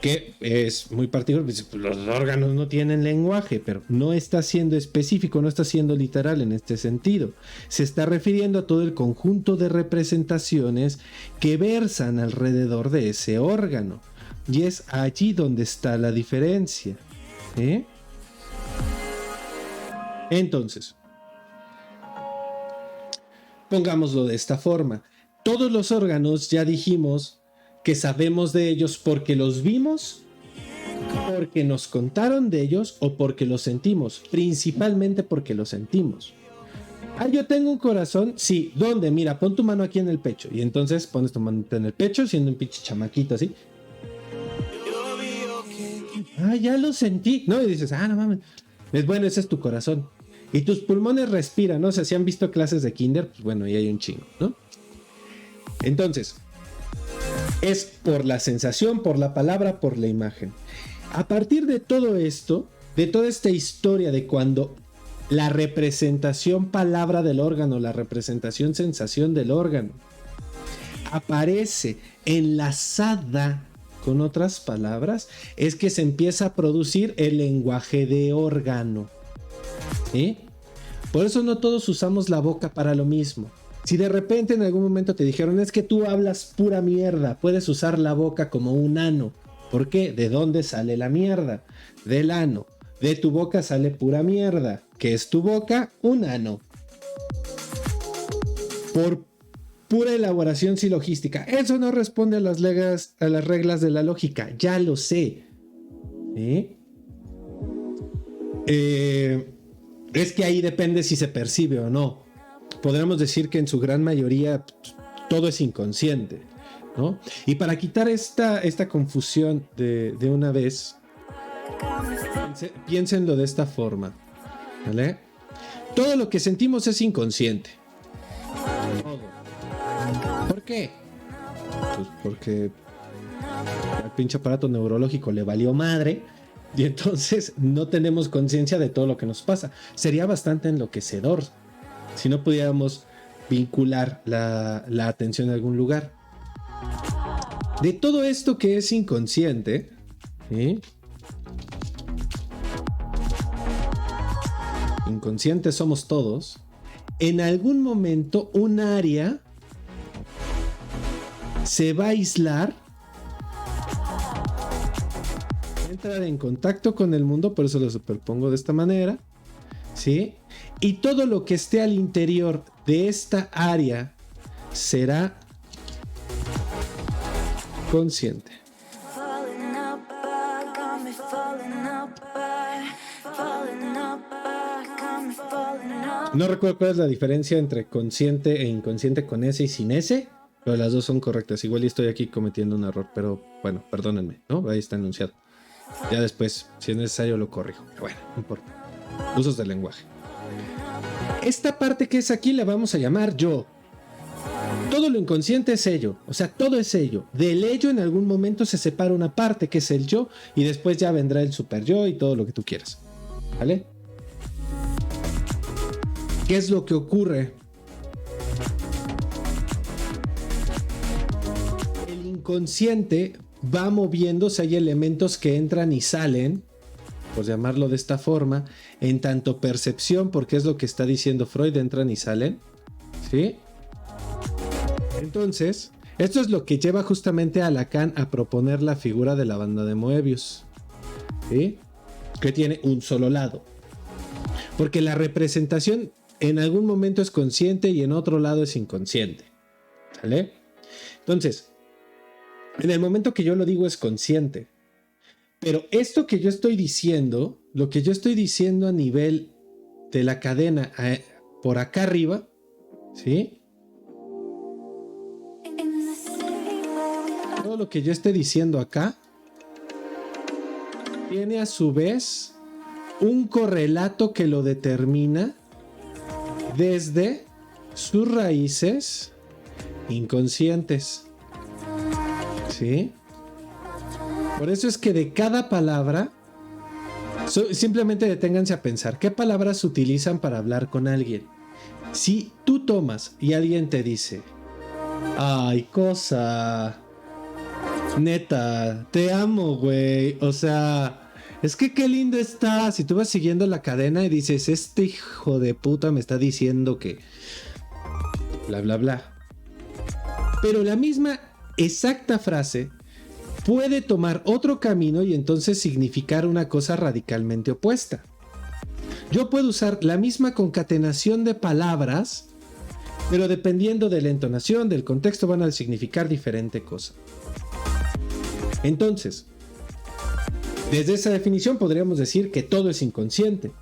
Que es muy particular. Los órganos no tienen lenguaje, pero no está siendo específico, no está siendo literal en este sentido. Se está refiriendo a todo el conjunto de representaciones que versan alrededor de ese órgano. Y es allí donde está la diferencia. Entonces, pongámoslo de esta forma. Todos los órganos ya dijimos que sabemos de ellos porque los vimos, porque nos contaron de ellos o porque los sentimos. Principalmente porque los sentimos. Ah, yo tengo un corazón. Sí, ¿dónde? Mira, pon tu mano aquí en el pecho. Y entonces pones tu mano en el pecho siendo un pinche chamaquito así. Ah, ya lo sentí. No, y dices, no mames. Es bueno, ese es tu corazón. Y tus pulmones respiran, ¿no? O sea, si han visto clases de kinder, pues bueno, ahí hay un chingo, ¿no? Entonces, es por la sensación, por la palabra, por la imagen. A partir de todo esto, de toda esta historia de cuando la representación palabra del órgano, la representación sensación del órgano, aparece enlazada con otras palabras, es que se empieza a producir el lenguaje de órgano. ¿Sí? Por eso no todos usamos la boca para lo mismo. Si de repente en algún momento te dijeron, es que tú hablas pura mierda, puedes usar la boca como un ano. ¿Por qué? ¿De dónde sale la mierda? Del ano. De tu boca sale pura mierda. ¿Qué es tu boca? Un ano. Por pura elaboración silogística. Eso no responde a las reglas de la lógica. Ya lo sé. Es que ahí depende si se percibe o no. Podríamos decir que en su gran mayoría todo es inconsciente, ¿no? Y para quitar esta confusión de una vez, piénsenlo de esta forma, ¿vale? Todo lo que sentimos es inconsciente. Todo. ¿Por qué? Pues porque al pinche aparato neurológico le valió madre y entonces no tenemos conciencia de todo lo que nos pasa. Sería bastante enloquecedor si no pudiéramos vincular la atención a algún lugar. De todo esto que es inconsciente, ¿sí? Inconscientes somos todos. En algún momento un área se va a aislar, entrar en contacto con el mundo, por eso lo superpongo de esta manera, ¿sí? Y todo lo que esté al interior de esta área será consciente. No recuerdo cuál es la diferencia entre consciente e inconsciente con S y sin S, pero las dos son correctas. Igual y estoy aquí cometiendo un error, pero bueno, perdónenme, ¿no? Ahí está enunciado. Ya después, si es necesario, lo corrijo. Pero bueno, no importa. Usos del lenguaje. Esta parte que es aquí la vamos a llamar yo. Todo lo inconsciente es ello, o sea, todo es ello. Del ello en algún momento se separa una parte que es el yo y después ya vendrá el super yo y todo lo que tú quieras. ¿Vale? ¿Qué es lo que ocurre? El inconsciente va moviéndose, hay elementos que entran y salen, por llamarlo de esta forma, en tanto percepción, porque es lo que está diciendo Freud, entran y salen, ¿sí? Entonces, esto es lo que lleva justamente a Lacan a proponer la figura de la banda de Moebius, ¿sí? Que tiene un solo lado. Porque la representación en algún momento es consciente y en otro lado es inconsciente, ¿vale? Entonces, en el momento que yo lo digo es consciente. Pero esto que yo estoy diciendo, lo que yo estoy diciendo a nivel de la cadena por acá arriba, ¿sí? Todo lo que yo esté diciendo acá tiene a su vez un correlato que lo determina desde sus raíces inconscientes. ¿Sí? Por eso es que de cada palabra, simplemente deténganse a pensar, ¿qué palabras se utilizan para hablar con alguien? Si tú tomas y alguien te dice, ay, cosa, neta, te amo, güey, o sea, es que qué lindo está. Si tú vas siguiendo la cadena y dices, este hijo de puta me está diciendo que bla, bla, bla. Pero la misma exacta frase puede tomar otro camino y entonces significar una cosa radicalmente opuesta. Yo puedo usar la misma concatenación de palabras, pero dependiendo de la entonación, del contexto, van a significar diferente cosa. Entonces, desde esa definición podríamos decir que todo es inconsciente,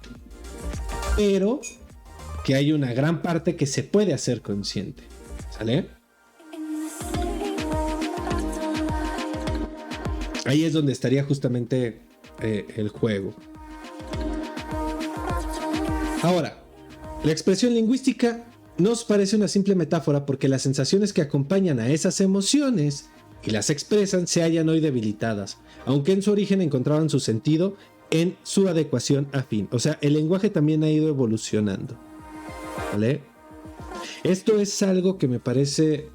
pero que hay una gran parte que se puede hacer consciente. ¿Sale? Ahí es donde estaría justamente el juego. Ahora, la expresión lingüística nos parece una simple metáfora porque las sensaciones que acompañan a esas emociones y las expresan se hallan hoy debilitadas, aunque en su origen encontraban su sentido en su adecuación afín. O sea, el lenguaje también ha ido evolucionando. ¿Vale? Esto es algo que me parece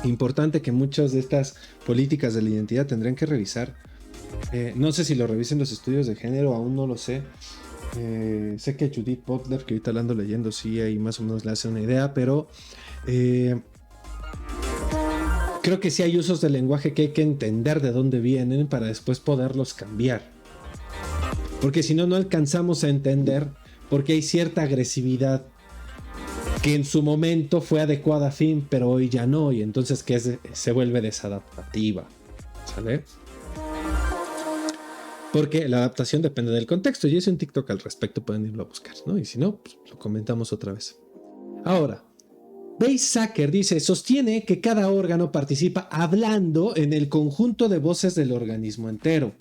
importante, que muchas de estas políticas de la identidad tendrían que revisar. No sé si lo revisen los estudios de género, aún no lo sé. Sé que Judith Butler, que ahorita la ando leyendo, sí, ahí más o menos le hace una idea, pero creo que sí hay usos del lenguaje que hay que entender de dónde vienen para después poderlos cambiar. Porque si no, no alcanzamos a entender porque hay cierta agresividad que en su momento fue adecuada a fin, pero hoy ya no, y entonces que se vuelve desadaptativa. ¿Sale? Porque la adaptación depende del contexto. Y hice un TikTok al respecto, pueden irlo a buscar, ¿no? Y si no, pues lo comentamos otra vez. Ahora, Weizsäcker dice, sostiene que cada órgano participa hablando en el conjunto de voces del organismo entero.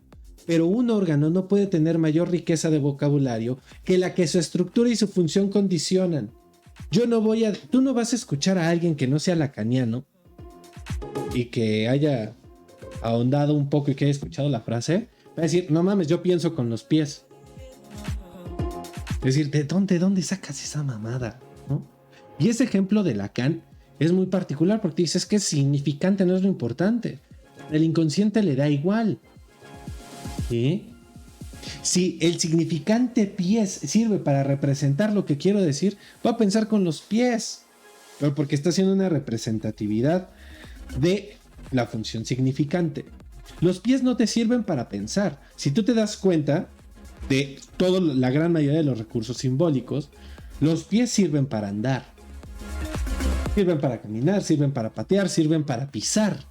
Pero un órgano no puede tener mayor riqueza de vocabulario que la que su estructura y su función condicionan. Tú no vas a escuchar a alguien que no sea lacaniano y que haya ahondado un poco y que haya escuchado la frase. Va a decir, no mames, yo pienso con los pies. Es decir, ¿de dónde sacas esa mamada? ¿No? Y ese ejemplo de Lacan es muy particular porque dices que es significante, no es lo importante. El inconsciente le da igual. ¿Sí? Si el significante pies sirve para representar lo que quiero decir, va a pensar con los pies. Pero porque está haciendo una representatividad de la función significante. Los pies no te sirven para pensar. Si tú te das cuenta, de la gran mayoría de los recursos simbólicos, los pies sirven para andar, sirven para caminar, sirven para patear, sirven para pisar,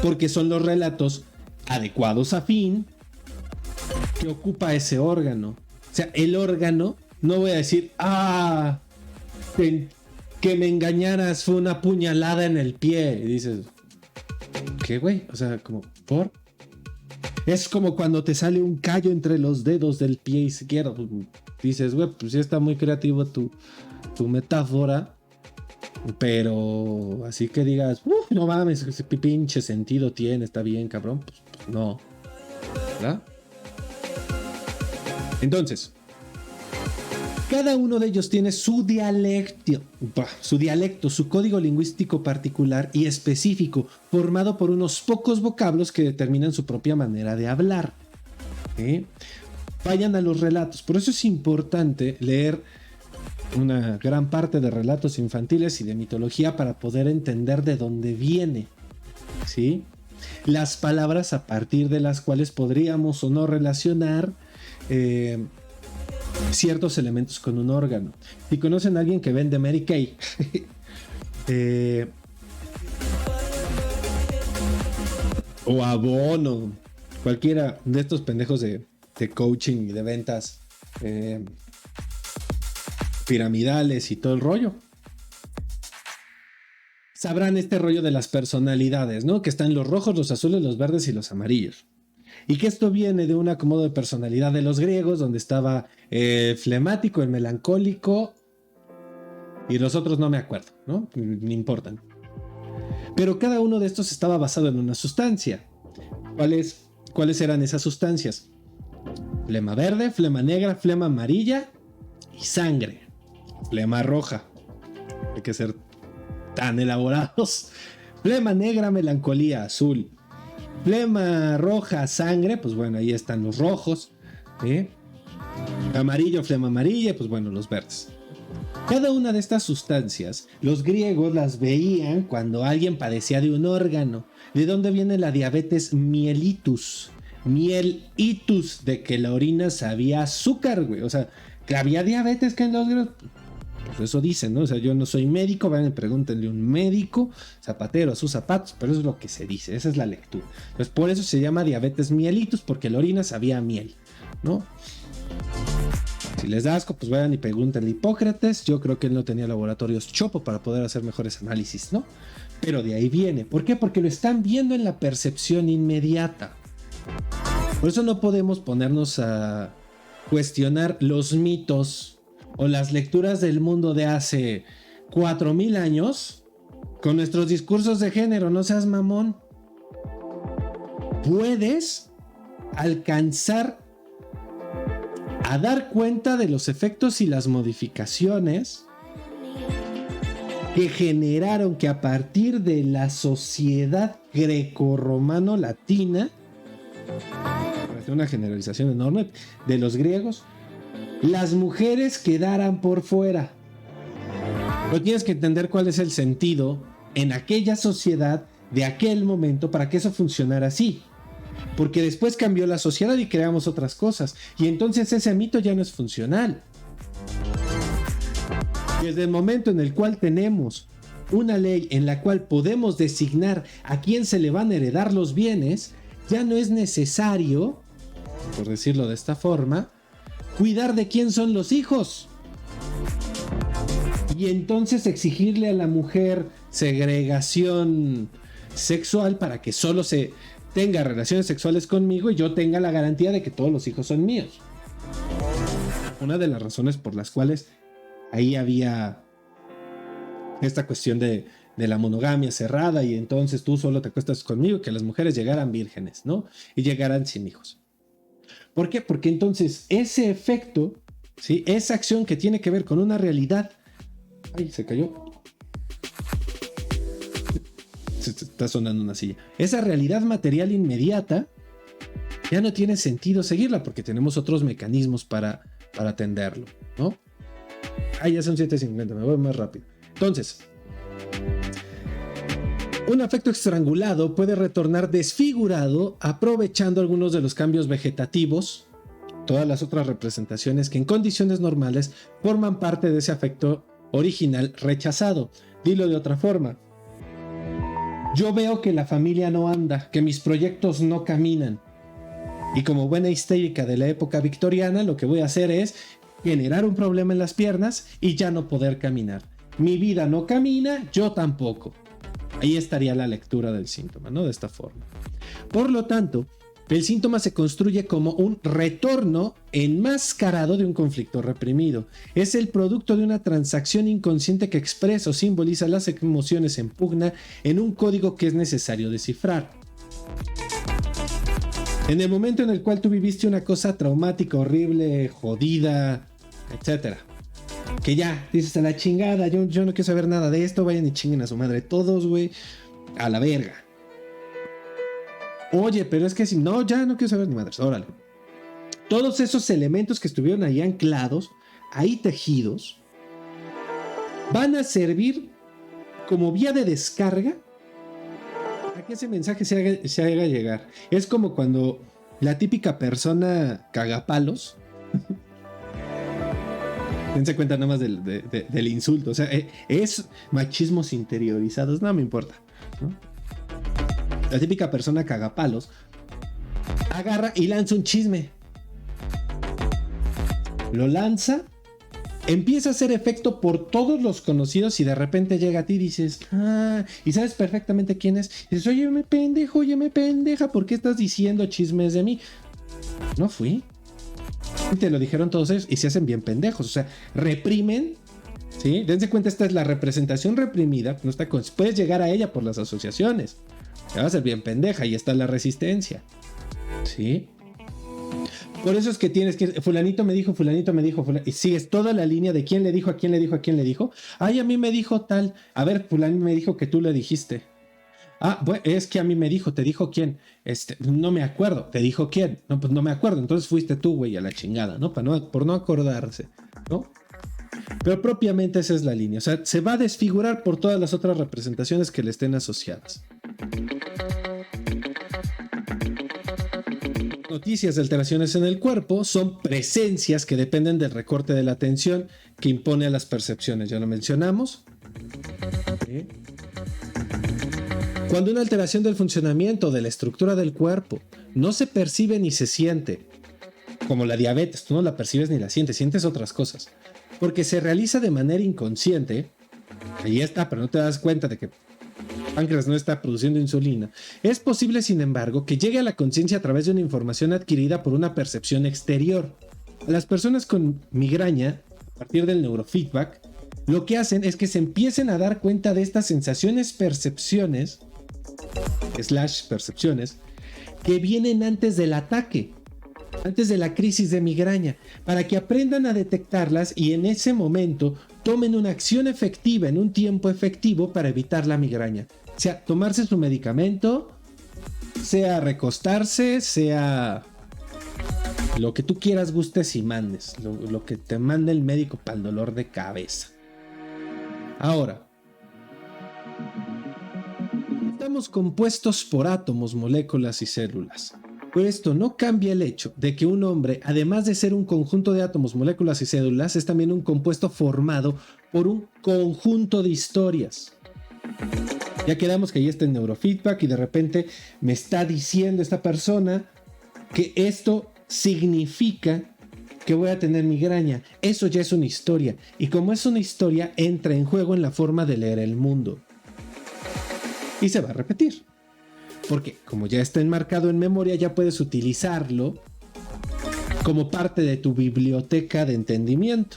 porque son los relatos adecuados a fin que ocupa ese órgano. O sea, el órgano, no voy a decir, que me engañaras fue una puñalada en el pie. Y dices, ¿qué, güey? O sea, como, ¿por? Es como cuando te sale un callo entre los dedos del pie izquierdo. Pues, dices, güey, pues sí está muy creativo tu metáfora. Pero así que digas, no mames, ese pinche sentido tiene, está bien, cabrón. Pues no. ¿Verdad? Entonces, cada uno de ellos tiene su dialecto, su código lingüístico particular y específico, formado por unos pocos vocablos que determinan su propia manera de hablar. Vayan a los relatos. Por eso es importante leer una gran parte de relatos infantiles y de mitología para poder entender de dónde viene, ¿sí? Las palabras a partir de las cuales podríamos o no relacionar ciertos elementos con un órgano. Si conocen a alguien que vende Mary Kay, o Avon, cualquiera de estos pendejos de coaching y de ventas piramidales y todo el rollo, sabrán este rollo de las personalidades, ¿no? Que están los rojos, los azules, los verdes y los amarillos. Y que esto viene de un acomodo de personalidad de los griegos, donde estaba el flemático, el melancólico y los otros no me acuerdo, ¿no? Ni importan. Pero cada uno de estos estaba basado en una sustancia. ¿Cuáles eran esas sustancias? Flema verde, flema negra, flema amarilla y sangre. Flema roja. Hay que ser tan elaborados. Flema negra, melancolía, azul. Flema roja, sangre, pues bueno, ahí están los rojos. Amarillo, flema amarilla, pues bueno, los verdes. Cada una de estas sustancias, los griegos las veían cuando alguien padecía de un órgano. ¿De dónde viene la diabetes mellitus? Mielitus, de que la orina sabía azúcar, güey. O sea, que había diabetes que en los griegos. Pues eso dicen, ¿no? O sea, yo no soy médico, vayan y pregúntenle a un médico, zapatero a sus zapatos, pero eso es lo que se dice, esa es la lectura. Entonces, por eso se llama diabetes mellitus, porque la orina sabía a miel, ¿no? Si les da asco, pues vayan y pregúntenle a Hipócrates. Yo creo que él no tenía laboratorios chopo para poder hacer mejores análisis, ¿no? Pero de ahí viene. ¿Por qué? Porque lo están viendo en la percepción inmediata. Por eso no podemos ponernos a cuestionar los mitos o las lecturas del mundo de hace 4000 años con nuestros discursos de género. No seas mamón. Puedes alcanzar a dar cuenta de los efectos y las modificaciones que generaron que a partir de la sociedad grecorromano-latina, una generalización enorme de los griegos, las mujeres quedaran por fuera. Pero tienes que entender cuál es el sentido en aquella sociedad de aquel momento para que eso funcionara así. Porque después cambió la sociedad y creamos otras cosas. Y entonces ese mito ya no es funcional. Desde el momento en el cual tenemos una ley en la cual podemos designar a quién se le van a heredar los bienes, ya no es necesario, por decirlo de esta forma, cuidar de quién son los hijos. Y entonces exigirle a la mujer segregación sexual para que solo se tenga relaciones sexuales conmigo y yo tenga la garantía de que todos los hijos son míos. Una de las razones por las cuales ahí había esta cuestión de la monogamia cerrada y entonces tú solo te acuestas conmigo, que las mujeres llegaran vírgenes, ¿no? Y llegaran sin hijos. ¿Por qué? Porque entonces ese efecto, ¿sí? Esa acción que tiene que ver con una realidad. Ay, se cayó. Se está sonando una silla. Esa realidad material inmediata ya no tiene sentido seguirla porque tenemos otros mecanismos para atenderlo, ¿no? Ay, ya son 7:50, me voy más rápido. Entonces, un afecto estrangulado puede retornar desfigurado aprovechando algunos de los cambios vegetativos todas las otras representaciones que en condiciones normales forman parte de ese afecto original rechazado. Dilo de otra forma. Yo veo que la familia no anda, que mis proyectos no caminan. Y como buena histérica de la época victoriana, lo que voy a hacer es generar un problema en las piernas y ya no poder caminar. Mi vida no camina, yo tampoco. Ahí estaría la lectura del síntoma, ¿no? De esta forma. Por lo tanto, el síntoma se construye como un retorno enmascarado de un conflicto reprimido. Es el producto de una transacción inconsciente que expresa o simboliza las emociones en pugna en un código que es necesario descifrar. En el momento en el cual tú viviste una cosa traumática, horrible, jodida, etc., que ya dices a la chingada, yo no quiero saber nada de esto, vayan y chinguen a su madre todos, güey, a la verga. Oye, pero es que si no, ya no quiero saber ni madres, órale. Todos esos elementos que estuvieron ahí anclados, ahí tejidos, van a servir como vía de descarga a que ese mensaje se haga llegar. Es como cuando la típica persona cagapalos. Dense cuenta nada más del insulto. O sea, es machismos interiorizados. No me importa, ¿no? La típica persona cagapalos agarra y lanza un chisme. Lo lanza, empieza a hacer efecto por todos los conocidos y de repente llega a ti y dices, y sabes perfectamente quién es. Y dices, óyeme pendeja, ¿por qué estás diciendo chismes de mí? No fui. Te lo dijeron todos ellos y se hacen bien pendejos. O sea, reprimen, ¿sí? Dense cuenta, esta es la representación reprimida. No está puedes llegar a ella por las asociaciones. Te va a ser bien pendeja y está la resistencia, ¿sí? Por eso es que tienes que... Fulanito me dijo, y sigues toda la línea de quién le dijo, a quién le dijo, a quién le dijo. Ay, a mí me dijo tal. A ver, fulanito me dijo que tú le dijiste. Bueno, es que a mí me dijo, ¿te dijo quién? No me acuerdo, ¿te dijo quién? No, pues no me acuerdo, entonces fuiste tú, güey, a la chingada, ¿no? Por no acordarse, ¿no? Pero propiamente esa es la línea, o sea, se va a desfigurar por todas las otras representaciones que le estén asociadas. Noticias de alteraciones en el cuerpo son presencias que dependen del recorte de la atención que impone a las percepciones, ya lo mencionamos. ¿Sí? Cuando una alteración del funcionamiento de la estructura del cuerpo no se percibe ni se siente, como la diabetes, tú no la percibes ni la sientes, sientes otras cosas, porque se realiza de manera inconsciente, ahí está, pero no te das cuenta de que el páncreas no está produciendo insulina, es posible, sin embargo, que llegue a la conciencia a través de una información adquirida por una percepción exterior. Las personas con migraña, a partir del neurofeedback, lo que hacen es que se empiecen a dar cuenta de estas sensaciones, percepciones que vienen antes del ataque, antes de la crisis de migraña, para que aprendan a detectarlas y en ese momento tomen una acción efectiva en un tiempo efectivo para evitar la migraña. O sea, tomarse su medicamento, sea recostarse, sea lo que tú quieras, gustes y mandes, lo que te mande el médico para el dolor de cabeza. Ahora, estamos compuestos por átomos, moléculas y células. Pero esto no cambia el hecho de que un hombre, además de ser un conjunto de átomos, moléculas y células, es también un compuesto formado por un conjunto de historias. Ya quedamos que ahí está el neurofeedback y de repente me está diciendo esta persona que esto significa que voy a tener migraña. Eso ya es una historia. Y como es una historia, entra en juego en la forma de leer el mundo. Y se va a repetir. Porque como ya está enmarcado en memoria, ya puedes utilizarlo como parte de tu biblioteca de entendimiento.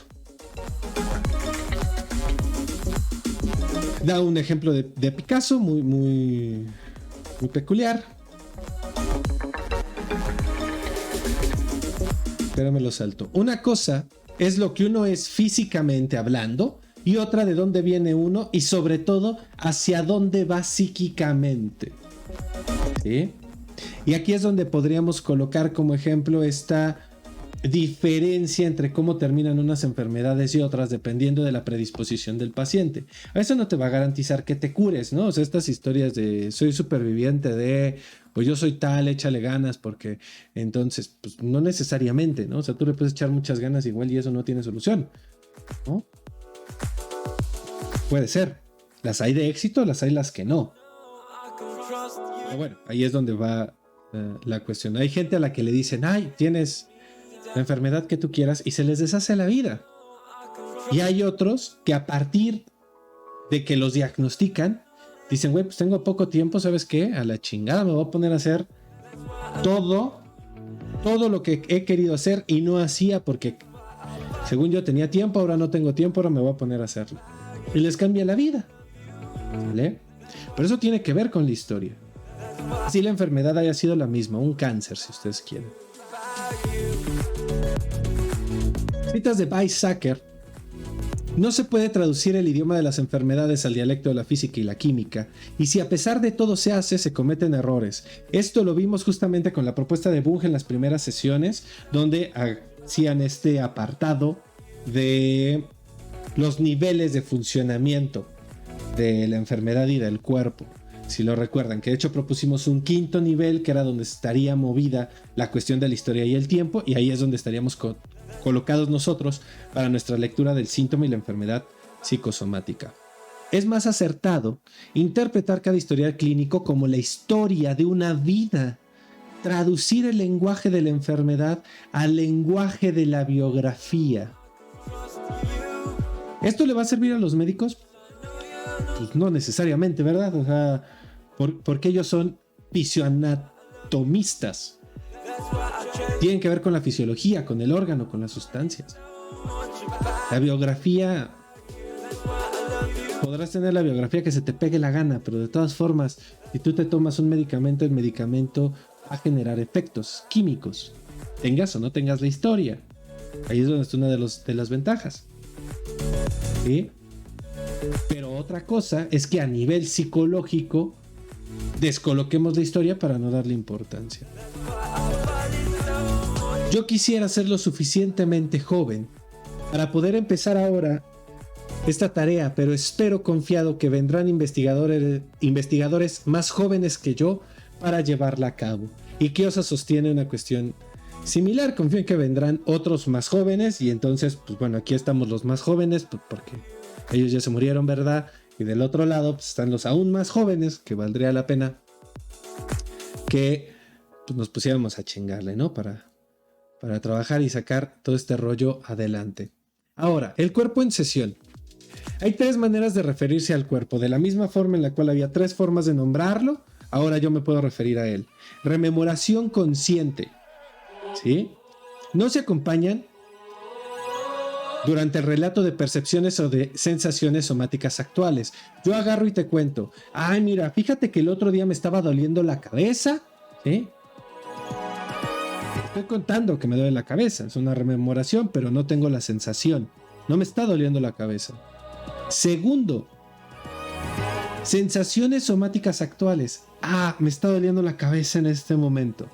Da un ejemplo de Picasso muy peculiar. Espérame, lo salto. Una cosa es lo que uno es físicamente hablando y otra de dónde viene uno y sobre todo hacia dónde va psíquicamente. ¿Sí? Y aquí es donde podríamos colocar como ejemplo esta diferencia entre cómo terminan unas enfermedades y otras dependiendo de la predisposición del paciente. A eso no te va a garantizar que te cures, ¿no? O sea, estas historias de soy superviviente de, pues yo soy tal, échale ganas, porque entonces, pues no necesariamente, ¿no? O sea, tú le puedes echar muchas ganas igual y eso no tiene solución, ¿no? Puede ser. Las hay de éxito, las hay las que no. Pero bueno, ahí es donde va la cuestión. Hay gente a la que le dicen, ay, tienes la enfermedad que tú quieras y se les deshace la vida. Y hay otros que a partir de que los diagnostican, dicen, güey, pues tengo poco tiempo, ¿sabes qué? A la chingada me voy a poner a hacer todo lo que he querido hacer y no hacía porque según yo tenía tiempo, ahora no tengo tiempo, ahora me voy a poner a hacerlo. Y les cambia la vida. ¿Vale? Pero eso tiene que ver con la historia. Si la enfermedad haya sido la misma, un cáncer, si ustedes quieren. Citas de Weizsäcker. No se puede traducir el idioma de las enfermedades al dialecto de la física y la química, y si a pesar de todo se hace, se cometen errores. Esto lo vimos justamente con la propuesta de Bunge en las primeras sesiones, donde hacían este apartado de los niveles de funcionamiento de la enfermedad y del cuerpo. Si lo recuerdan, que de hecho propusimos un quinto nivel, que era donde estaría movida la cuestión de la historia y el tiempo, y ahí es donde estaríamos colocados nosotros para nuestra lectura del síntoma y la enfermedad psicosomática. Es más acertado interpretar cada historial clínico como la historia de una vida, traducir el lenguaje de la enfermedad al lenguaje de la biografía. ¿Esto le va a servir a los médicos? Pues no necesariamente, ¿verdad? O sea, porque ellos son fisioanatomistas. Tienen que ver con la fisiología, con el órgano, con las sustancias. La biografía, podrás tener la biografía que se te pegue la gana, pero de todas formas, si tú te tomas un medicamento, el medicamento va a generar efectos químicos. Tengas o no tengas la historia. Ahí es donde está una de las ventajas. ¿Sí? Pero otra cosa es que a nivel psicológico descoloquemos la historia para no darle importancia. Yo quisiera ser lo suficientemente joven para poder empezar ahora esta tarea, pero espero confiado que vendrán investigadores más jóvenes que yo para llevarla a cabo. Y Kiosa sostiene una cuestión similar, confío en que vendrán otros más jóvenes y entonces, pues bueno, aquí estamos los más jóvenes, pues porque ellos ya se murieron, ¿verdad? Y del otro lado pues, están los aún más jóvenes, que valdría la pena que pues, nos pusiéramos a chingarle, ¿no? Para trabajar y sacar todo este rollo adelante. Ahora, el cuerpo en sesión. Hay 3 maneras de referirse al cuerpo. De la misma forma en la cual había 3 formas de nombrarlo, ahora yo me puedo referir a él. Rememoración consciente. ¿Sí? No se acompañan durante el relato de percepciones o de sensaciones somáticas actuales. Yo agarro y te cuento, ay mira, fíjate que el otro día me estaba doliendo la cabeza, ¿sí? Estoy contando que me duele la cabeza, es una rememoración, pero no tengo la sensación, no me está doliendo la cabeza. Segundo, sensaciones somáticas actuales, me está doliendo la cabeza en este momento.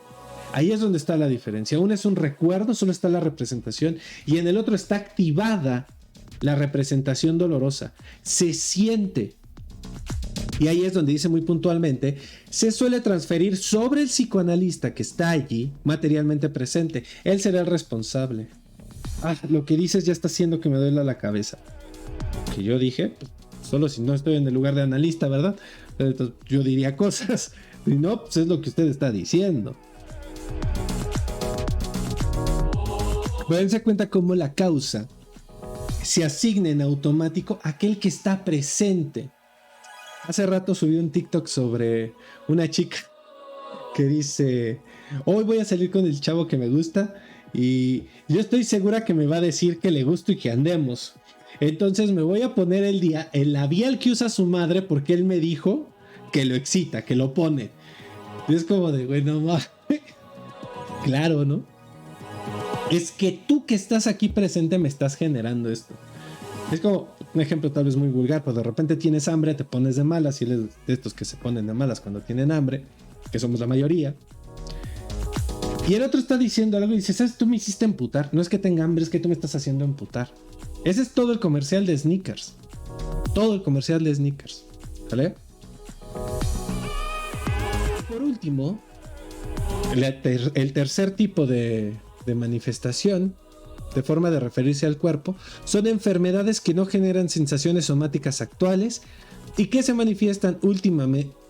Ahí es donde está la diferencia. Uno es un recuerdo, solo está la representación, y en el otro está activada la representación dolorosa. Se siente. Y ahí es donde dice muy puntualmente, se suele transferir sobre el psicoanalista que está allí, materialmente presente. Él será el responsable. Lo que dices ya está haciendo que me duela la cabeza. Que yo dije, pues, solo si no estoy en el lugar de analista, ¿verdad? Entonces, yo diría cosas. Y no, pues es lo que usted está diciendo. Dense cuenta cómo la causa se asigna en automático a aquel que está presente. Hace rato subí un TikTok sobre una chica que dice, hoy voy a salir con el chavo que me gusta y yo estoy segura que me va a decir que le gusto y que andemos. Entonces me voy a poner el labial que usa su madre porque él me dijo que lo excita, que lo pone. Y es como de, güey, no mames. Claro, ¿no? Es que tú que estás aquí presente me estás generando esto. Es como un ejemplo tal vez muy vulgar, pero de repente tienes hambre, te pones de malas y eres de estos que se ponen de malas cuando tienen hambre, que somos la mayoría. Y el otro está diciendo algo y dice, ¿sabes? Tú me hiciste emputar. No es que tenga hambre, es que tú me estás haciendo emputar. Ese es todo el comercial de Snickers. Todo el comercial de Snickers. ¿Vale? Por último, el tercer tipo de manifestación, de forma de referirse al cuerpo, son enfermedades que no generan sensaciones somáticas actuales y que se manifiestan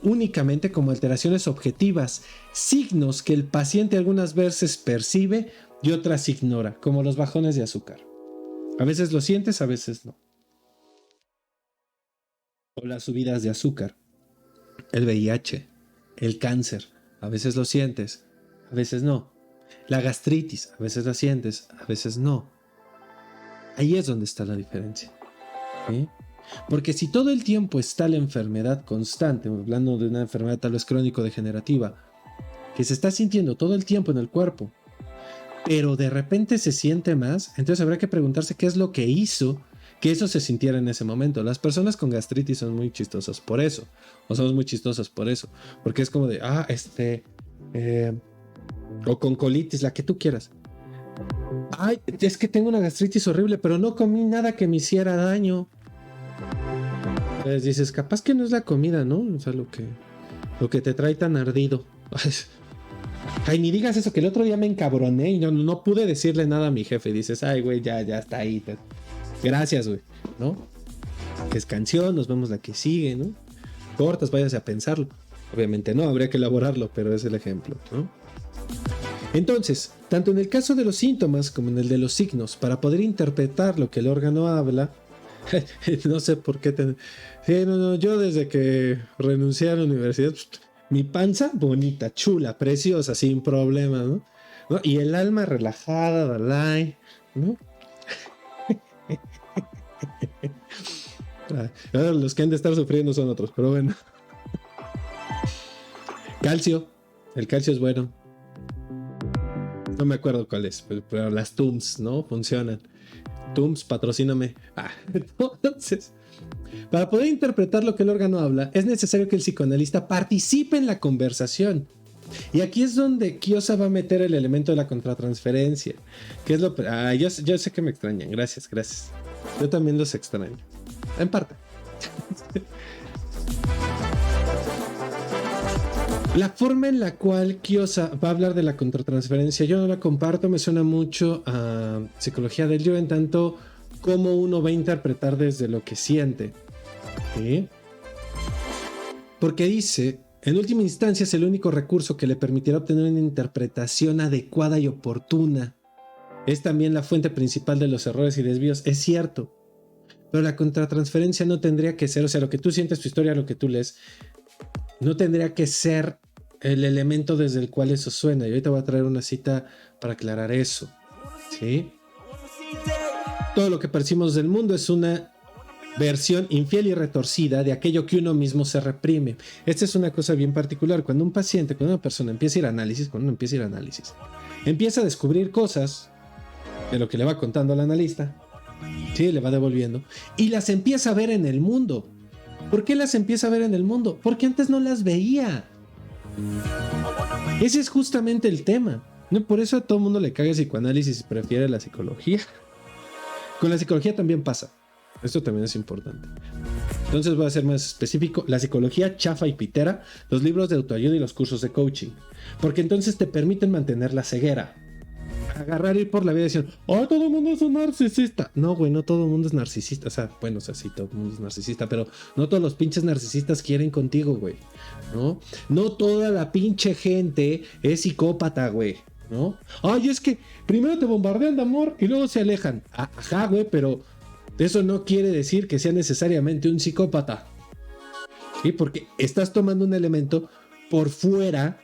únicamente como alteraciones objetivas, signos que el paciente algunas veces percibe y otras ignora, como los bajones de azúcar. A veces lo sientes, a veces no. O las subidas de azúcar, el VIH, el cáncer, a veces lo sientes, a veces no. La gastritis, a veces la sientes, a veces no. Ahí es donde está la diferencia. ¿Sí? Porque si todo el tiempo está la enfermedad constante, hablando de una enfermedad tal vez crónico-degenerativa, que se está sintiendo todo el tiempo en el cuerpo, pero de repente se siente más, entonces habrá que preguntarse qué es lo que hizo que eso se sintiera en ese momento. Las personas con gastritis son muy chistosas por eso, o somos muy chistosas por eso, porque es como de, o con colitis, la que tú quieras. Ay, es que tengo una gastritis horrible, pero no comí nada que me hiciera daño. Entonces dices, capaz que no es la comida, ¿no? O sea, lo que te trae tan ardido. Ay, ni digas eso, que el otro día me encabroné y no pude decirle nada a mi jefe. Y dices, ay, güey, ya está ahí. Gracias, güey, ¿no? Que es canción, nos vemos la que sigue, ¿no? Cortas, váyase a pensarlo. Obviamente no, habría que elaborarlo, pero es el ejemplo, ¿no? Entonces, tanto en el caso de los síntomas como en el de los signos, para poder interpretar lo que el órgano habla, no sé por qué. Sí, no, yo desde que renuncié a la universidad, mi panza bonita, chula, preciosa, sin problema, ¿no? Y el alma relajada, Dalai, ¿no? Los que han de estar sufriendo son otros, pero bueno. Calcio, el calcio es bueno. No me acuerdo cuál es, pero las TUMS, ¿no? Funcionan. TUMS, patrocíname. Entonces, para poder interpretar lo que el órgano habla, es necesario que el psicoanalista participe en la conversación. Y aquí es donde Kiosa va a meter el elemento de la contratransferencia. Que es lo... yo sé que me extrañan. Gracias. Yo también los extraño. En parte. La forma en la cual Kiosa va a hablar de la contratransferencia, yo no la comparto, me suena mucho a psicología del yo, en tanto como uno va a interpretar desde lo que siente. ¿Sí? Porque dice, en última instancia es el único recurso que le permitirá obtener una interpretación adecuada y oportuna. Es también la fuente principal de los errores y desvíos, es cierto. Pero la contratransferencia no tendría que ser, o sea, lo que tú sientes, tu historia, lo que tú lees, no tendría que ser el elemento desde el cual eso suena. Y ahorita voy a traer una cita para aclarar eso. ¿Sí? Todo lo que percibimos del mundo es una versión infiel y retorcida de aquello que uno mismo se reprime. Esta es una cosa bien particular. Cuando un paciente, cuando una persona empieza a ir a análisis, empieza a descubrir cosas de lo que le va contando al analista, ¿sí? Le va devolviendo, y las empieza a ver en el mundo. ¿Por qué las empieza a ver en el mundo? Porque antes no las veía. Ese es justamente el tema. No, por eso a todo el mundo le caga el psicoanálisis y prefiere la psicología. Con la psicología también pasa. Esto también es importante. Entonces voy a ser más específico. La psicología chafa y pitera, los libros de autoayuda y los cursos de coaching. Porque entonces te permiten mantener la ceguera. Agarrar, ir por la vida diciendo, oh, todo el mundo es un narcisista. No, güey, no todo el mundo es narcisista. O sea, bueno, sí, todo el mundo es narcisista, pero no todos los pinches narcisistas quieren contigo, güey. No toda la pinche gente es psicópata, güey, ¿no? Ay, es que primero te bombardean de amor y luego se alejan. Ajá, güey, pero eso no quiere decir que sea necesariamente un psicópata. ¿Sí? Porque estás tomando un elemento por fuera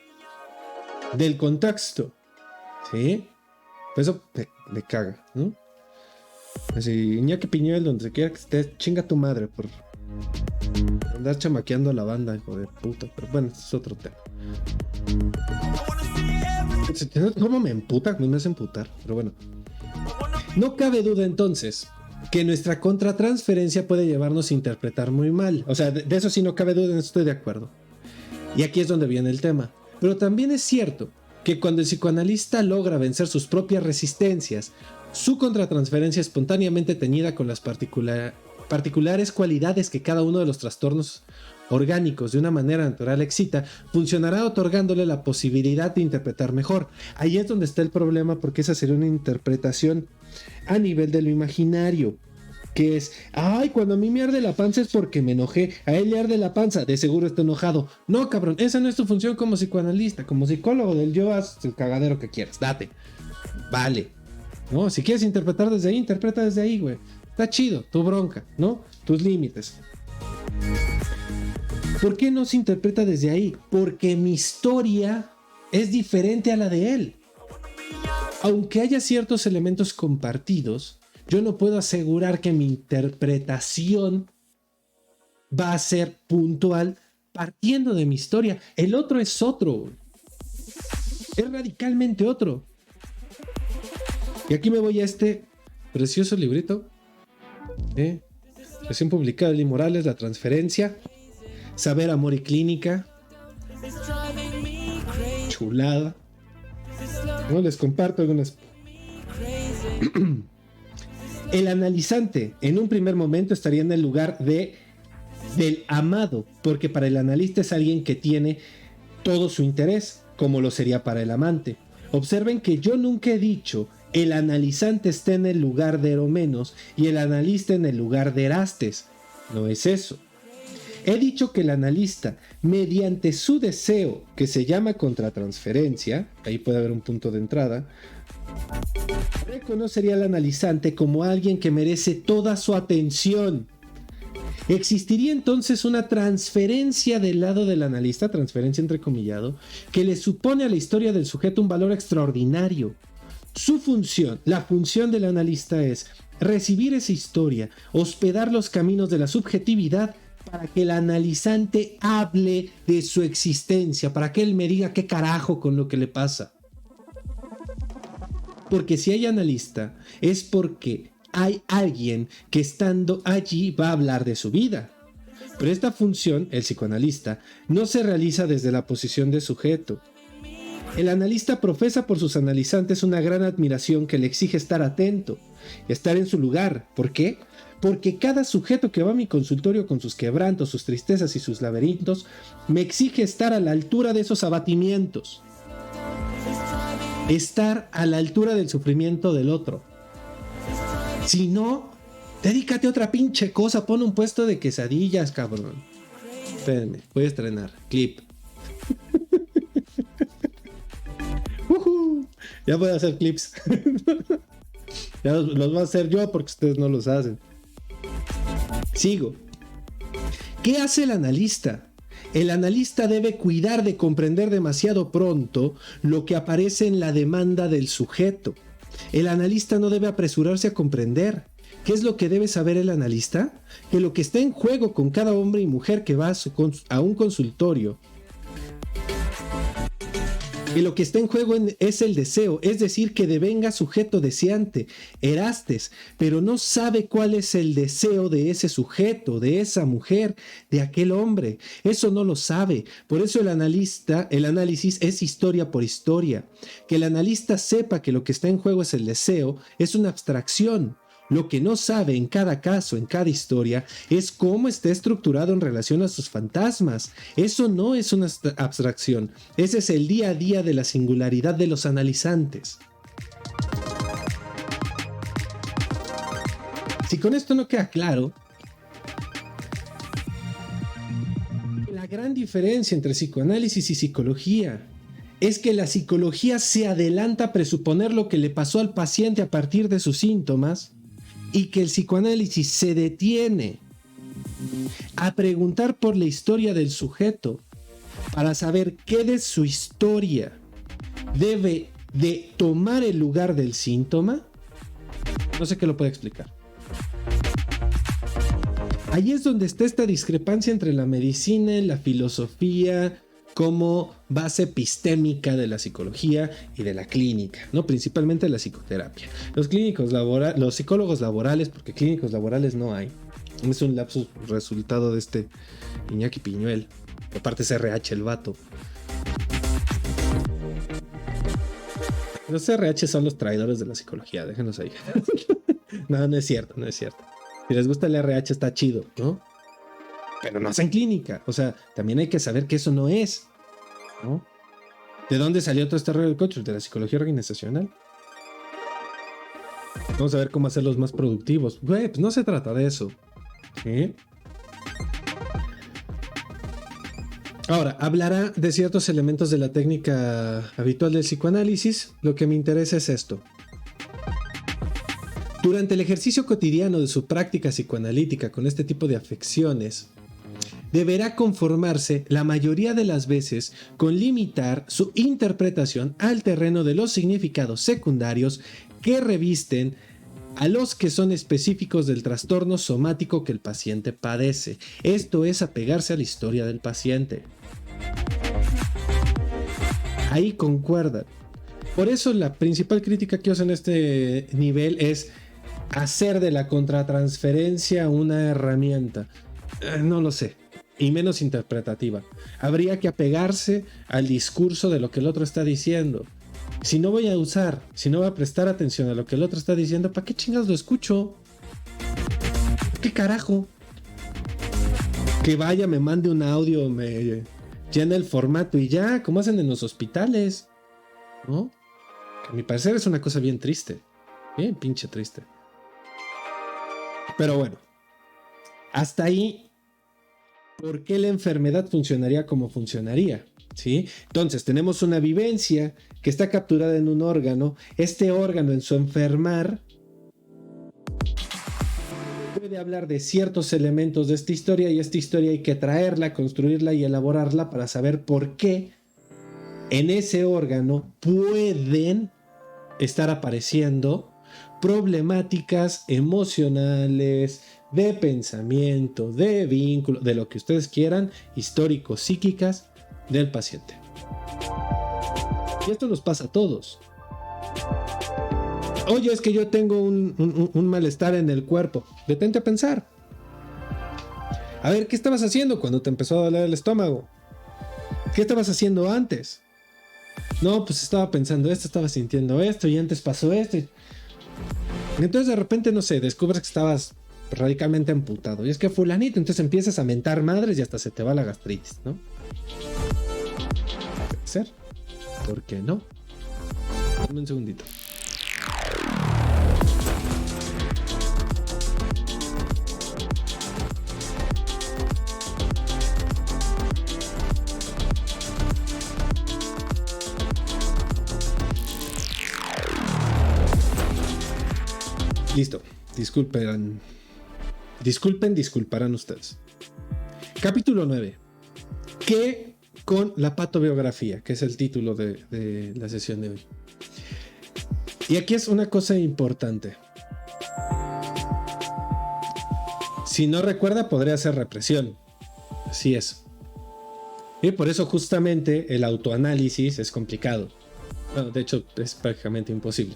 del contexto. ¿Sí? Eso me caga, ¿no? Así, Iñaki Piñuel, donde se quiera que estés, chinga tu madre por andar chamaqueando a la banda, hijo de puta. Pero bueno, es otro tema. ¿Cómo me emputa? Me hace emputar, pero bueno. No cabe duda entonces que nuestra contratransferencia puede llevarnos a interpretar muy mal. O sea, de eso sí no cabe duda, estoy de acuerdo. Y aquí es donde viene el tema. Pero también es cierto que cuando el psicoanalista logra vencer sus propias resistencias, su contratransferencia espontáneamente teñida con las particulares cualidades que cada uno de los trastornos orgánicos de una manera natural excita, funcionará otorgándole la posibilidad de interpretar mejor. Ahí es donde está el problema, porque esa sería una interpretación a nivel de lo imaginario, que es, ay, cuando a mí me arde la panza es porque me enojé, a él le arde la panza, de seguro está enojado. No, cabrón, esa no es tu función como psicoanalista, como psicólogo del yo, haz el cagadero que quieras, date, vale. No, si quieres interpretar desde ahí, interpreta desde ahí, güey. Está chido, tu bronca, ¿no? Tus límites. ¿Por qué no se interpreta desde ahí? Porque mi historia es diferente a la de él. Aunque haya ciertos elementos compartidos, yo no puedo asegurar que mi interpretación va a ser puntual partiendo de mi historia. El otro es otro. Es radicalmente otro. Y aquí me voy a este precioso librito. Recién publicado de Lee Morales, La transferencia. Saber, amor y clínica. Chulada. No, les comparto algunas. El analizante en un primer momento estaría en el lugar del amado, porque para el analista es alguien que tiene todo su interés, como lo sería para el amante. Observen que yo nunca he dicho el analizante está en el lugar de Eromenos y el analista en el lugar de Erastes. No es eso. He dicho que el analista, mediante su deseo, que se llama contratransferencia, ahí puede haber un punto de entrada, reconocería al analizante como alguien que merece toda su atención. Existiría entonces una transferencia del lado del analista, transferencia entrecomillado, que le supone a la historia del sujeto un valor extraordinario. Su función, la función del analista es recibir esa historia, hospedar los caminos de la subjetividad para que el analizante hable de su existencia, para que él me diga qué carajo con lo que le pasa. Porque si hay analista, es porque hay alguien que estando allí va a hablar de su vida. Pero esta función, el psicoanalista, no se realiza desde la posición de sujeto. El analista profesa por sus analizantes una gran admiración que le exige estar atento, estar en su lugar. ¿Por qué? Porque cada sujeto que va a mi consultorio con sus quebrantos, sus tristezas y sus laberintos, me exige estar a la altura de esos abatimientos. Estar a la altura del sufrimiento del otro. Si no, dedícate a otra pinche cosa, pon un puesto de quesadillas, cabrón. Espérenme, voy a estrenar, clip. Ya voy a hacer clips. Ya los voy a hacer yo porque ustedes no los hacen. Sigo. ¿Qué hace el analista? El analista debe cuidar de comprender demasiado pronto lo que aparece en la demanda del sujeto. El analista no debe apresurarse a comprender. ¿Qué es lo que debe saber el analista? Que lo que está en juego con cada hombre y mujer que va a un consultorio, que lo que está en juego es el deseo, es decir, que devenga sujeto deseante, Erastes, pero no sabe cuál es el deseo de ese sujeto, de esa mujer, de aquel hombre. Eso no lo sabe. Por eso el análisis es historia por historia. Que el analista sepa que lo que está en juego es el deseo, es una abstracción. Lo que no sabe en cada caso, en cada historia, es cómo está estructurado en relación a sus fantasmas. Eso no es una abstracción. Ese es el día a día de la singularidad de los analizantes. Si con esto no queda claro, la gran diferencia entre psicoanálisis y psicología es que la psicología se adelanta a presuponer lo que le pasó al paciente a partir de sus síntomas, y que el psicoanálisis se detiene a preguntar por la historia del sujeto para saber qué de su historia debe de tomar el lugar del síntoma. No sé qué lo puede explicar. Ahí es donde está esta discrepancia entre la medicina y la filosofía como base epistémica de la psicología y de la clínica, ¿no? Principalmente la psicoterapia. Los psicólogos laborales, porque clínicos laborales no hay. Es un lapsus resultado de este Iñaki Piñuel. Aparte es RH el vato. Los RH son los traidores de la psicología, déjenos ahí. No, no es cierto, no es cierto. Si les gusta el RH está chido, ¿no? Pero no hacen clínica. O sea, también hay que saber que eso no es, ¿no? ¿De dónde salió todo este rollo del coach? De la psicología organizacional. Vamos a ver cómo hacerlos más productivos. Güey, pues no se trata de eso. ¿Sí? Ahora, hablará de ciertos elementos de la técnica habitual del psicoanálisis. Lo que me interesa es esto. Durante el ejercicio cotidiano de su práctica psicoanalítica con este tipo de afecciones, deberá conformarse la mayoría de las veces con limitar su interpretación al terreno de los significados secundarios que revisten a los que son específicos del trastorno somático que el paciente padece. Esto es apegarse a la historia del paciente. Ahí concuerdan. Por eso la principal crítica que hacen en este nivel es hacer de la contratransferencia una herramienta. No lo sé. Y menos interpretativa. Habría que apegarse al discurso de lo que el otro está diciendo. Si no voy a usar, si no voy a prestar atención a lo que el otro está diciendo, ¿para qué chingados lo escucho? ¿Qué carajo? Que vaya, me mande un audio, me llena el formato y ya, como hacen en los hospitales, ¿no? Que a mi parecer es una cosa bien triste. Bien pinche triste. Pero bueno, hasta ahí, ¿por qué la enfermedad funcionaría como funcionaría? ¿Sí? Entonces, tenemos una vivencia que está capturada en un órgano. Este órgano, en su enfermar, puede hablar de ciertos elementos de esta historia, y esta historia hay que traerla, construirla y elaborarla para saber por qué en ese órgano pueden estar apareciendo problemáticas emocionales, de pensamiento, de vínculo, de lo que ustedes quieran, históricos, psíquicas del paciente. Y esto nos pasa a todos. Oye, es que yo tengo un malestar en el cuerpo. Detente a pensar. A ver, ¿qué estabas haciendo cuando te empezó a doler el estómago? ¿Qué estabas haciendo antes? No, pues estaba pensando esto, estaba sintiendo esto y antes pasó esto. Entonces de repente, no sé, descubres que estabas radicalmente amputado. Y es que fulanito, entonces empiezas a mentar madres y hasta se te va la gastritis, ¿no? Puede ser. ¿Por qué no? Dame un segundito. Listo. Disculparán ustedes. Capítulo 9. ¿Qué con la patobiografía? Que es el título de la sesión de hoy. Y aquí es una cosa importante. Si no recuerda, podría ser represión. Así es. Y por eso justamente el autoanálisis es complicado. Bueno, de hecho, es prácticamente imposible,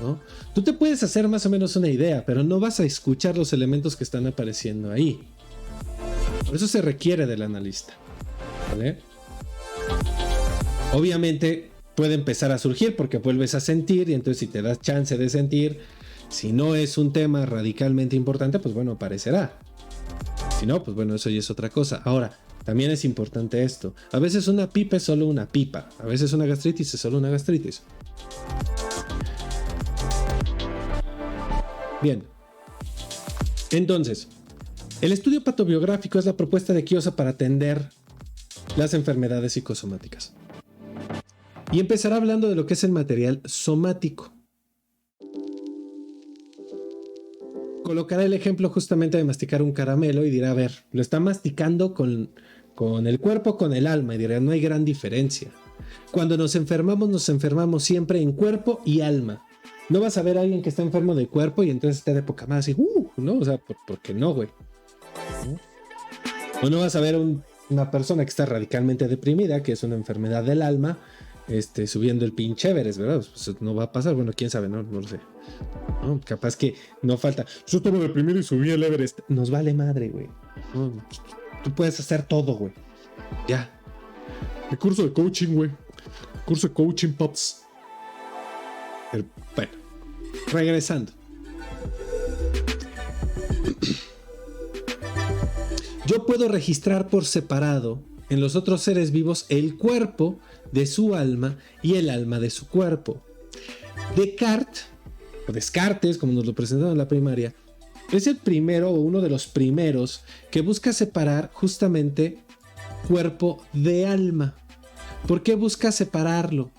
¿no? Tú te puedes hacer más o menos una idea, pero no vas a escuchar los elementos que están apareciendo ahí. Por eso se requiere del analista, ¿vale? Obviamente puede empezar a surgir porque vuelves a sentir, y entonces si te das chance de sentir, si no es un tema radicalmente importante, pues bueno, aparecerá. Si no, pues bueno, eso ya es otra cosa. Ahora, también es importante esto. A veces una pipa es solo una pipa. A veces una gastritis es solo una gastritis. Bien. Entonces, el estudio patobiográfico es la propuesta de Chiozza para atender las enfermedades psicosomáticas. Y empezará hablando de lo que es el material somático. Colocará el ejemplo justamente de masticar un caramelo y dirá, a ver, lo está masticando con el cuerpo, con el alma, y dirá, no hay gran diferencia. Cuando nos enfermamos siempre en cuerpo y alma. No vas a ver a alguien que está enfermo de cuerpo y entonces está de poca más así, ¿no? O sea, ¿por qué no, güey? ¿No? O no vas a ver una persona que está radicalmente deprimida, que es una enfermedad del alma, subiendo el pinche Everest, ¿verdad? Pues no va a pasar, bueno, quién sabe, no lo sé. ¿No? Capaz que no falta. Yo estaba deprimido y subí el Everest. Nos vale madre, güey. No, tú puedes hacer todo, güey. Ya. Mi curso de coaching, güey. Curso de coaching, pops. Bueno, regresando. Yo puedo registrar por separado en los otros seres vivos el cuerpo de su alma y el alma de su cuerpo. Descartes, o Descartes, como nos lo presentaron en la primaria, es el primero o uno de los primeros que busca separar justamente cuerpo de alma. ¿Por qué busca separarlo?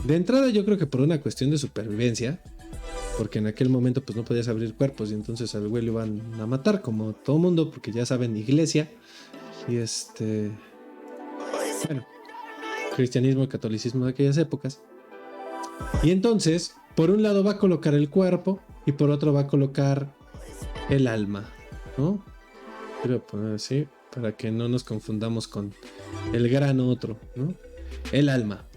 De entrada yo creo que por una cuestión de supervivencia, porque en aquel momento pues no podías abrir cuerpos y entonces al güey lo iban a matar como todo mundo, porque ya saben, iglesia y bueno, cristianismo y catolicismo de aquellas épocas. Y entonces, por un lado va a colocar el cuerpo y por otro va a colocar el alma, ¿no? Quiero poner así para que no nos confundamos con el gran otro, ¿no? El alma.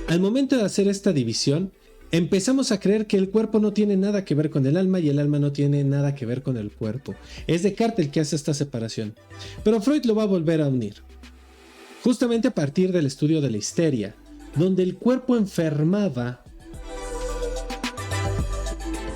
Al momento de hacer esta división, empezamos a creer que el cuerpo no tiene nada que ver con el alma y el alma no tiene nada que ver con el cuerpo. Es Descartes el que hace esta separación. Pero Freud lo va a volver a unir. Justamente a partir del estudio de la histeria, donde el cuerpo enfermaba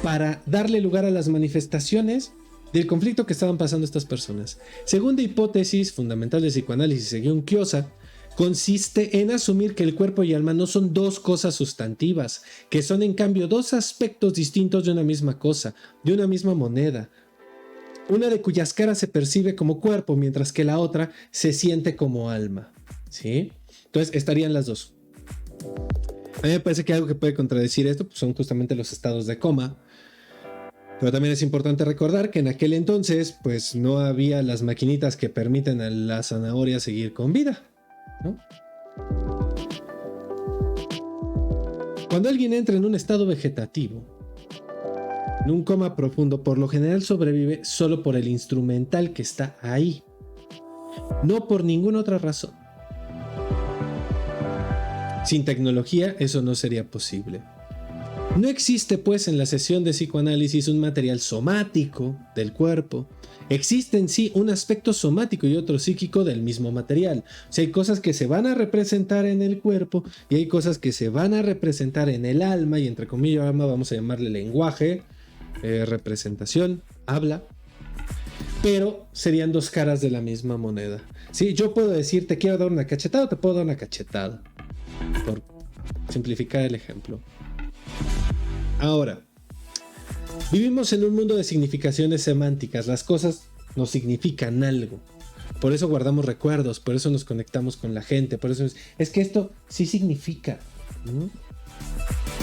para darle lugar a las manifestaciones del conflicto que estaban pasando estas personas. Segunda hipótesis fundamental del psicoanálisis, según Chiozza, consiste en asumir que el cuerpo y alma no son dos cosas sustantivas, que son en cambio dos aspectos distintos de una misma cosa, de una misma moneda, una de cuyas caras se percibe como cuerpo, mientras que la otra se siente como alma, ¿sí? Entonces estarían las dos. A mí me parece que algo que puede contradecir esto pues son justamente los estados de coma. Pero también es importante recordar que en aquel entonces pues no había las maquinitas que permiten a la zanahoria seguir con vida, ¿no? Cuando alguien entra en un estado vegetativo, en un coma profundo, por lo general sobrevive solo por el instrumental que está ahí, no por ninguna otra razón. Sin tecnología eso no sería posible. No existe pues en la sesión de psicoanálisis un material somático del cuerpo. Existe en sí un aspecto somático y otro psíquico del mismo material. O sea, hay cosas que se van a representar en el cuerpo y hay cosas que se van a representar en el alma, y entre comillas alma vamos a llamarle lenguaje, representación, habla. Pero serían dos caras de la misma moneda. Sí, yo puedo decir te quiero dar una cachetada o te puedo dar una cachetada, por simplificar el ejemplo. Ahora, vivimos en un mundo de significaciones semánticas. Las cosas nos significan algo. Por eso guardamos recuerdos, por eso nos conectamos con la gente, por eso es que esto sí significa, ¿no?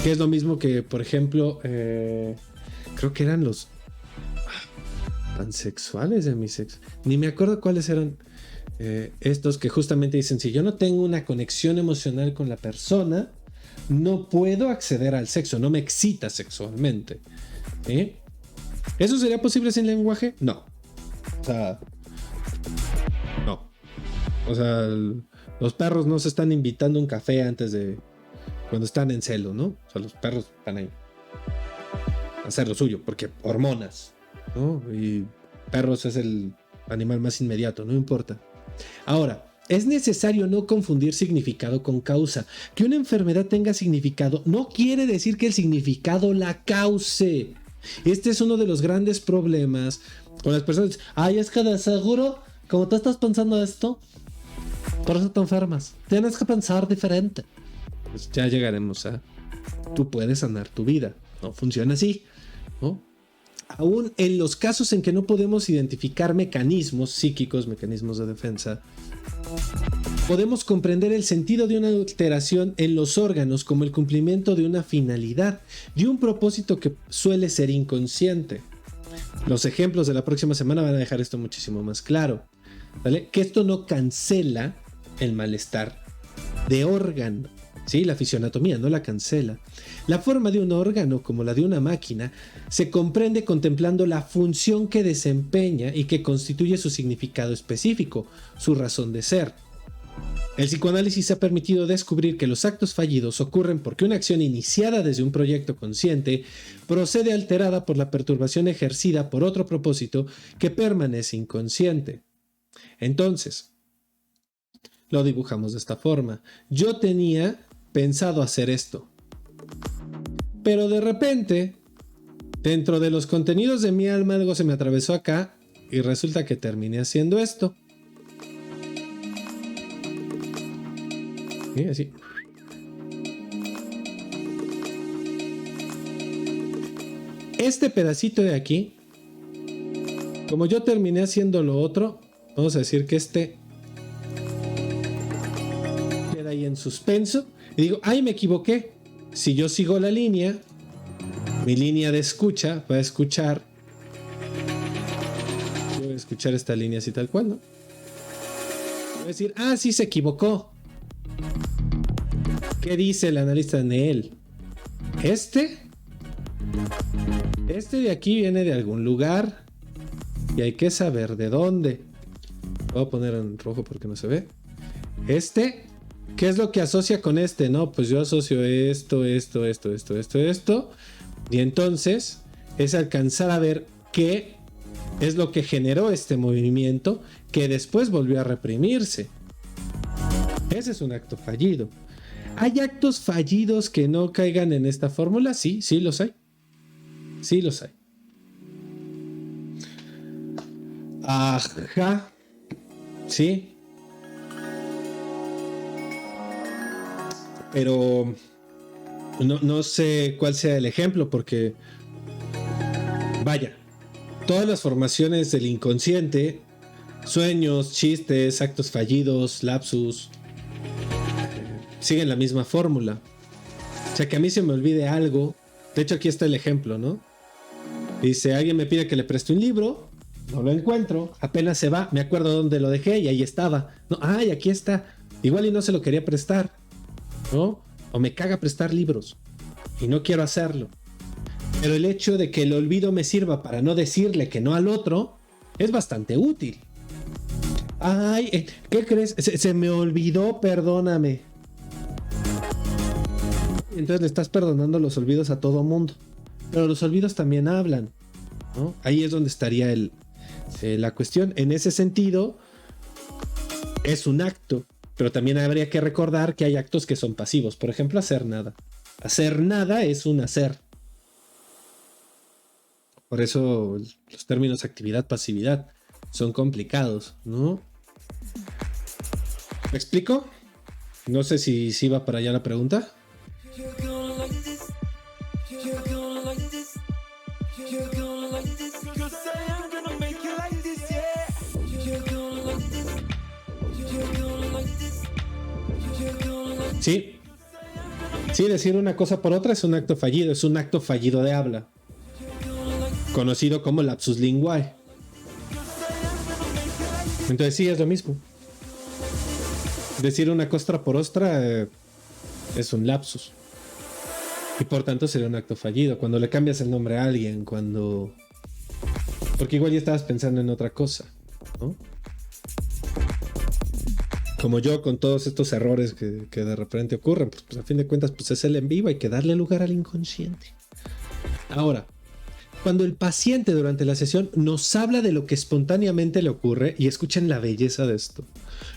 Que es lo mismo que, por ejemplo, creo que eran los pansexuales de mi sexo. Ni me acuerdo cuáles eran estos que justamente dicen, si yo no tengo una conexión emocional con la persona, no puedo acceder al sexo, no me excita sexualmente. ¿Eso sería posible sin lenguaje? No. O sea, no. O sea, los perros no se están invitando un café antes de cuando están en celo, ¿no? O sea, los perros están ahí a hacer lo suyo, porque hormonas, ¿no? Y perros es el animal más inmediato, no importa. Ahora, es necesario no confundir significado con causa. Que una enfermedad tenga significado no quiere decir que el significado la cause. Este es uno de los grandes problemas con las personas. Ay, es que de seguro, como tú estás pensando esto, por eso te enfermas. Tienes que pensar diferente. Pues ya llegaremos a... Tú puedes sanar tu vida. No funciona así, ¿no? Aún en los casos en que no podemos identificar mecanismos psíquicos, mecanismos de defensa, podemos comprender el sentido de una alteración en los órganos como el cumplimiento de una finalidad, de un propósito que suele ser inconsciente. Los ejemplos de la próxima semana van a dejar esto muchísimo más claro, ¿vale? Que esto no cancela el malestar de órgano. Sí, la fisioanatomía no la cancela. La forma de un órgano, como la de una máquina, se comprende contemplando la función que desempeña y que constituye su significado específico, su razón de ser. El psicoanálisis ha permitido descubrir que los actos fallidos ocurren porque una acción iniciada desde un proyecto consciente procede alterada por la perturbación ejercida por otro propósito que permanece inconsciente. Entonces, lo dibujamos de esta forma. Yo tenía pensado hacer esto. Pero de repente, dentro de los contenidos de mi alma, algo se me atravesó acá y resulta que terminé haciendo esto. ¿Sí? Así. Este pedacito de aquí, como yo terminé haciendo lo otro, vamos a decir que este queda ahí en suspenso. Y digo, ay, me equivoqué. Si yo sigo la línea, mi línea de escucha va a escuchar. Yo voy a escuchar esta línea así tal cual, ¿no? Voy a decir, ah, sí se equivocó. ¿Qué dice el analista de él? Este de aquí viene de algún lugar y hay que saber de dónde. Voy a poner en rojo porque no se ve. ¿Qué es lo que asocia con este? No, pues yo asocio esto. Y entonces es alcanzar a ver qué es lo que generó este movimiento que después volvió a reprimirse. Ese es un acto fallido. ¿Hay actos fallidos que no caigan en esta fórmula? Sí, sí los hay. Sí los hay. Ajá. Sí. Pero no sé cuál sea el ejemplo porque vaya, todas las formaciones del inconsciente, sueños, chistes, actos fallidos, lapsus, siguen la misma fórmula. O sea, que a mí se me olvide algo. De hecho, aquí está el ejemplo, ¿no? Dice, alguien me pide que le preste un libro, no lo encuentro, apenas se va, me acuerdo dónde lo dejé y ahí estaba. No, ay, aquí está. Igual y no se lo quería prestar, ¿no? O me caga prestar libros y no quiero hacerlo. Pero el hecho de que el olvido me sirva para no decirle que no al otro es bastante útil. Ay, ¿qué crees? Se me olvidó, perdóname. Entonces le estás perdonando los olvidos a todo mundo. Pero los olvidos también hablan, ¿no? Ahí es donde estaría la cuestión. En ese sentido, es un acto. Pero también habría que recordar que hay actos que son pasivos. Por ejemplo, hacer nada. Hacer nada es un hacer. Por eso los términos actividad-pasividad son complicados, ¿no? ¿Me explico? No sé si va para allá la pregunta. Sí. Sí, decir una cosa por otra es un acto fallido, es un acto fallido de habla, conocido como lapsus linguae. Entonces sí, es lo mismo. Decir una cosa por otra es un lapsus. Y por tanto sería un acto fallido. Cuando le cambias el nombre a alguien, cuando... Porque igual ya estabas pensando en otra cosa, ¿no? Como yo con todos estos errores que de repente ocurren, pues a fin de cuentas pues es el en vivo, hay que darle lugar al inconsciente. Ahora, cuando el paciente durante la sesión nos habla de lo que espontáneamente le ocurre, y escuchen la belleza de esto,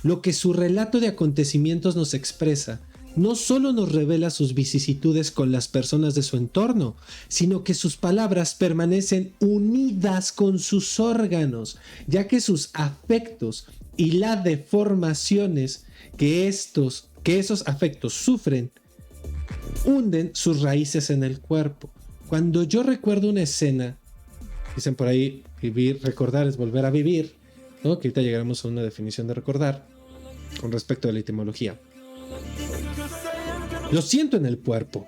lo que su relato de acontecimientos nos expresa, no solo nos revela sus vicisitudes con las personas de su entorno, sino que sus palabras permanecen unidas con sus órganos, ya que sus afectos y las deformaciones que esos afectos sufren hunden sus raíces en el cuerpo. Cuando yo recuerdo una escena, dicen por ahí, recordar es volver a vivir, ¿no? Que ahorita llegaremos a una definición de recordar con respecto a la etimología. Lo siento en el cuerpo.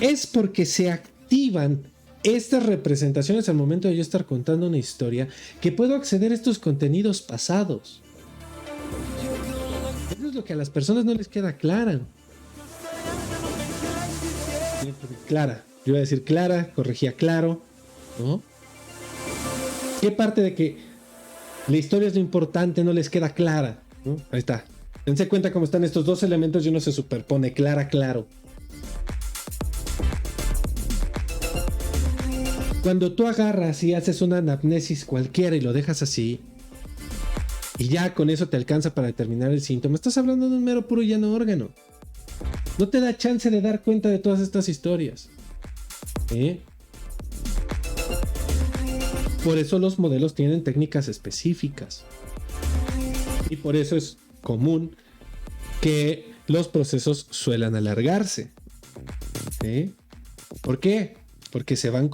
Es porque se activan estas representaciones al momento de yo estar contando una historia que puedo acceder a estos contenidos pasados. Eso es lo que a las personas no les queda clara. Clara, yo iba a decir clara, corregía claro, ¿no? ¿Qué parte de que la historia es lo importante no les queda clara? ¿No? Ahí está. Dense cuenta cómo están estos dos elementos y uno se superpone, clara, claro. Cuando tú agarras y haces una anamnesis cualquiera y lo dejas así, y ya con eso te alcanza para determinar el síntoma, estás hablando de un mero puro y llano órgano. No te da chance de dar cuenta de todas estas historias. Por eso los modelos tienen técnicas específicas. Y por eso es común que los procesos suelan alargarse. ¿Por qué? Porque se van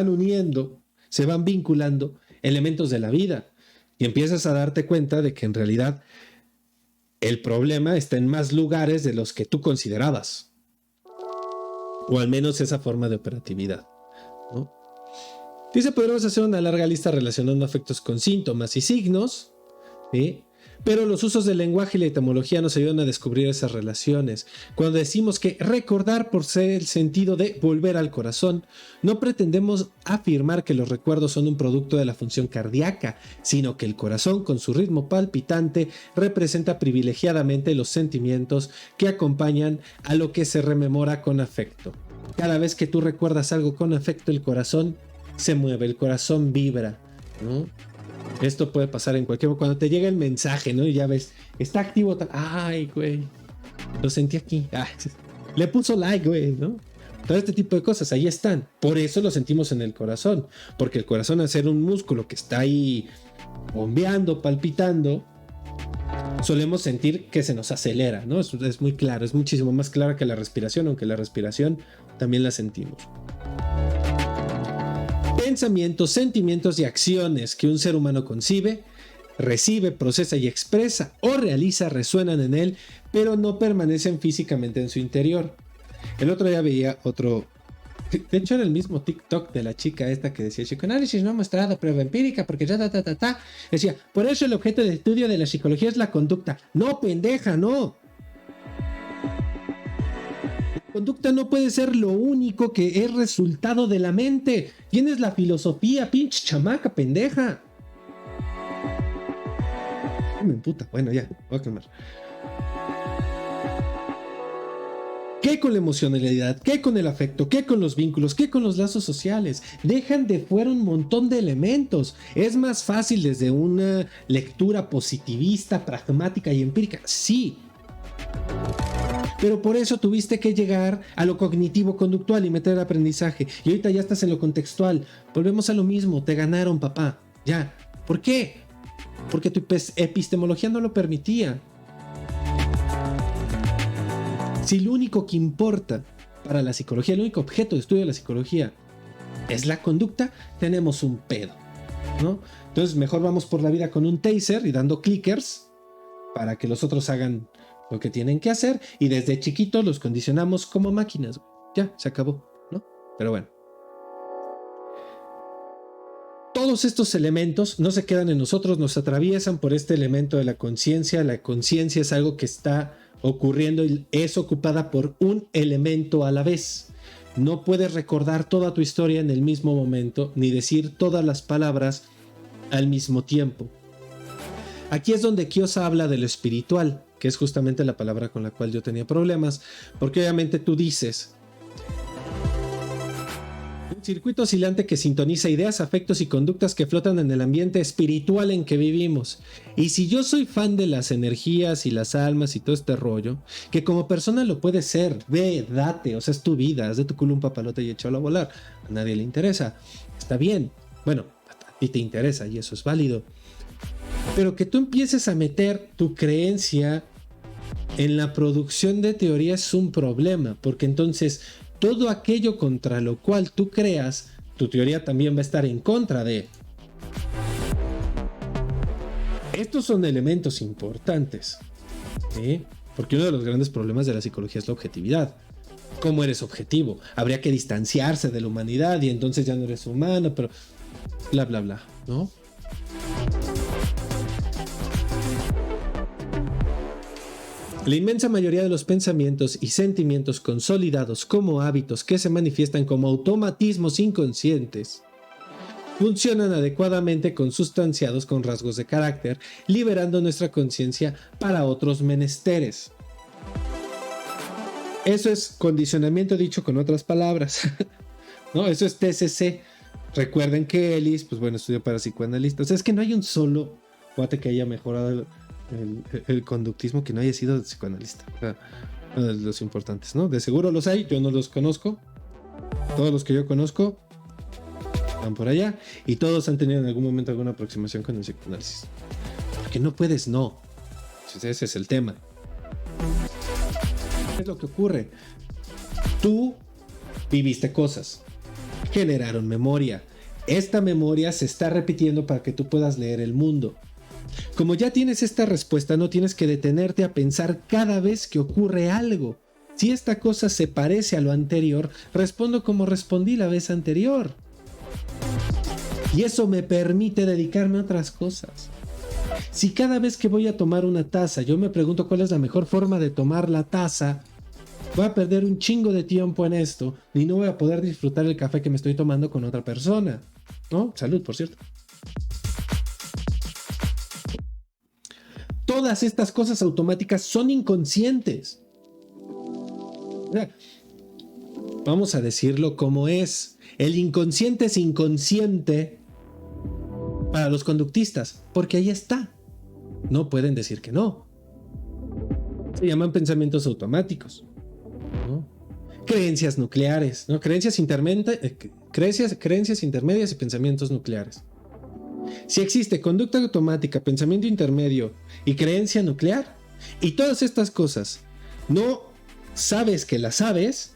uniendo, se van vinculando elementos de la vida y empiezas a darte cuenta de que en realidad el problema está en más lugares de los que tú considerabas, o al menos esa forma de operatividad, ¿no? Dice, podemos hacer una larga lista relacionando afectos con síntomas y signos, ¿sí? Pero los usos del lenguaje y la etimología nos ayudan a descubrir esas relaciones. Cuando decimos que recordar posee el sentido de volver al corazón, no pretendemos afirmar que los recuerdos son un producto de la función cardíaca, sino que el corazón, con su ritmo palpitante, representa privilegiadamente los sentimientos que acompañan a lo que se rememora con afecto. Cada vez que tú recuerdas algo con afecto, el corazón se mueve, el corazón vibra, ¿no? Esto puede pasar en cualquier momento. Cuando te llega el mensaje, ¿no? Y ya ves, está activo. Ay, güey. Lo sentí aquí. Ay, le puso like, güey, ¿no? Todo este tipo de cosas, ahí están. Por eso lo sentimos en el corazón. Porque el corazón, al ser un músculo que está ahí bombeando, palpitando, solemos sentir que se nos acelera, ¿no? Eso es muy claro. Es muchísimo más claro que la respiración, aunque la respiración también la sentimos. Pensamientos, sentimientos y acciones que un ser humano concibe, recibe, procesa y expresa o realiza resuenan en él, pero no permanecen físicamente en su interior. El otro día veía otro, de hecho era el mismo TikTok de la chica esta que decía, psicoanálisis no ha mostrado prueba empírica porque decía, por eso el objeto de estudio de la psicología es la conducta. No, pendeja, no. Conducta no puede ser lo único que es resultado de la mente. Tienes la filosofía, pinche chamaca, pendeja. Me emputa. Bueno, ya, voy a calmar. ¿Qué con la emocionalidad? ¿Qué con el afecto? ¿Qué con los vínculos? ¿Qué con los lazos sociales? Dejan de fuera un montón de elementos. Es más fácil desde una lectura positivista, pragmática y empírica. Sí. Pero por eso tuviste que llegar a lo cognitivo-conductual y meter el aprendizaje. Y ahorita ya estás en lo contextual. Volvemos a lo mismo. Te ganaron, papá. Ya. ¿Por qué? Porque tu epistemología no lo permitía. Si lo único que importa para la psicología, el único objeto de estudio de la psicología es la conducta, tenemos un pedo, ¿no? Entonces mejor vamos por la vida con un taser y dando clickers para que los otros hagan lo que tienen que hacer, y desde chiquitos los condicionamos como máquinas. Ya, se acabó, ¿no? Pero bueno. Todos estos elementos no se quedan en nosotros, nos atraviesan por este elemento de la conciencia. La conciencia es algo que está ocurriendo y es ocupada por un elemento a la vez. No puedes recordar toda tu historia en el mismo momento, ni decir todas las palabras al mismo tiempo. Aquí es donde Kiosa habla de lo espiritual, que es justamente la palabra con la cual yo tenía problemas, porque obviamente tú dices un circuito oscilante que sintoniza ideas, afectos y conductas que flotan en el ambiente espiritual en que vivimos. Y si yo soy fan de las energías y las almas y todo este rollo, que como persona lo puedes ser, ve, date, o sea, es tu vida, haz de tu culo un papalote y échalo a volar. A nadie le interesa. Está bien. Bueno, a ti te interesa y eso es válido. Pero que tú empieces a meter tu creencia en la producción de teoría es un problema, porque entonces todo aquello contra lo cual tú creas, tu teoría también va a estar en contra de. Estos son elementos importantes, ¿sí? Porque uno de los grandes problemas de la psicología es la objetividad. ¿Cómo eres objetivo? Habría que distanciarse de la humanidad y entonces ya no eres humano, pero bla, bla, bla, ¿no? La inmensa mayoría de los pensamientos y sentimientos consolidados como hábitos que se manifiestan como automatismos inconscientes funcionan adecuadamente consustanciados con rasgos de carácter, liberando nuestra conciencia para otros menesteres. Eso es condicionamiento dicho con otras palabras. ¿No? Eso es TCC. Recuerden que Ellis, pues bueno, estudió para psicoanalistas. O sea, es que no hay un solo cuate que haya mejorado el conductismo que no haya sido psicoanalista. O sea, uno de los importantes, ¿no? De seguro los hay, yo no los conozco. Todos los que yo conozco van por allá y todos han tenido en algún momento alguna aproximación con el psicoanálisis. Porque no puedes, no. Ese es el tema. ¿Qué es lo que ocurre? Tú viviste cosas, generaron memoria. Esta memoria se está repitiendo para que tú puedas leer el mundo. Como ya tienes esta respuesta, no tienes que detenerte a pensar cada vez que ocurre algo. Si esta cosa se parece a lo anterior, respondo como respondí la vez anterior. Y eso me permite dedicarme a otras cosas. Si cada vez que voy a tomar una taza, yo me pregunto cuál es la mejor forma de tomar la taza, voy a perder un chingo de tiempo en esto y no voy a poder disfrutar el café que me estoy tomando con otra persona. ¿No? Salud, por cierto. Todas estas cosas automáticas son inconscientes. O sea, vamos a decirlo como es. El inconsciente es inconsciente para los conductistas, porque ahí está. No pueden decir que no. Se llaman pensamientos automáticos, ¿no? Creencias nucleares, ¿no? Creencias intermedias y pensamientos nucleares. Si existe conducta automática, pensamiento intermedio y creencia nuclear, y todas estas cosas no sabes que las sabes,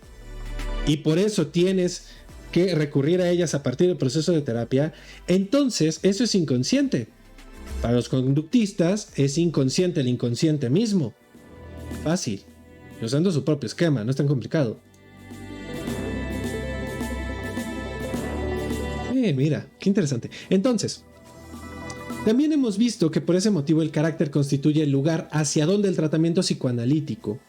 y por eso tienes que recurrir a ellas a partir del proceso de terapia, entonces eso es inconsciente. Para los conductistas es inconsciente el inconsciente mismo. Fácil. Usando su propio esquema, no es tan complicado. Mira, qué interesante. Entonces, también hemos visto que por ese motivo el carácter constituye el lugar hacia donde el tratamiento psicoanalítico,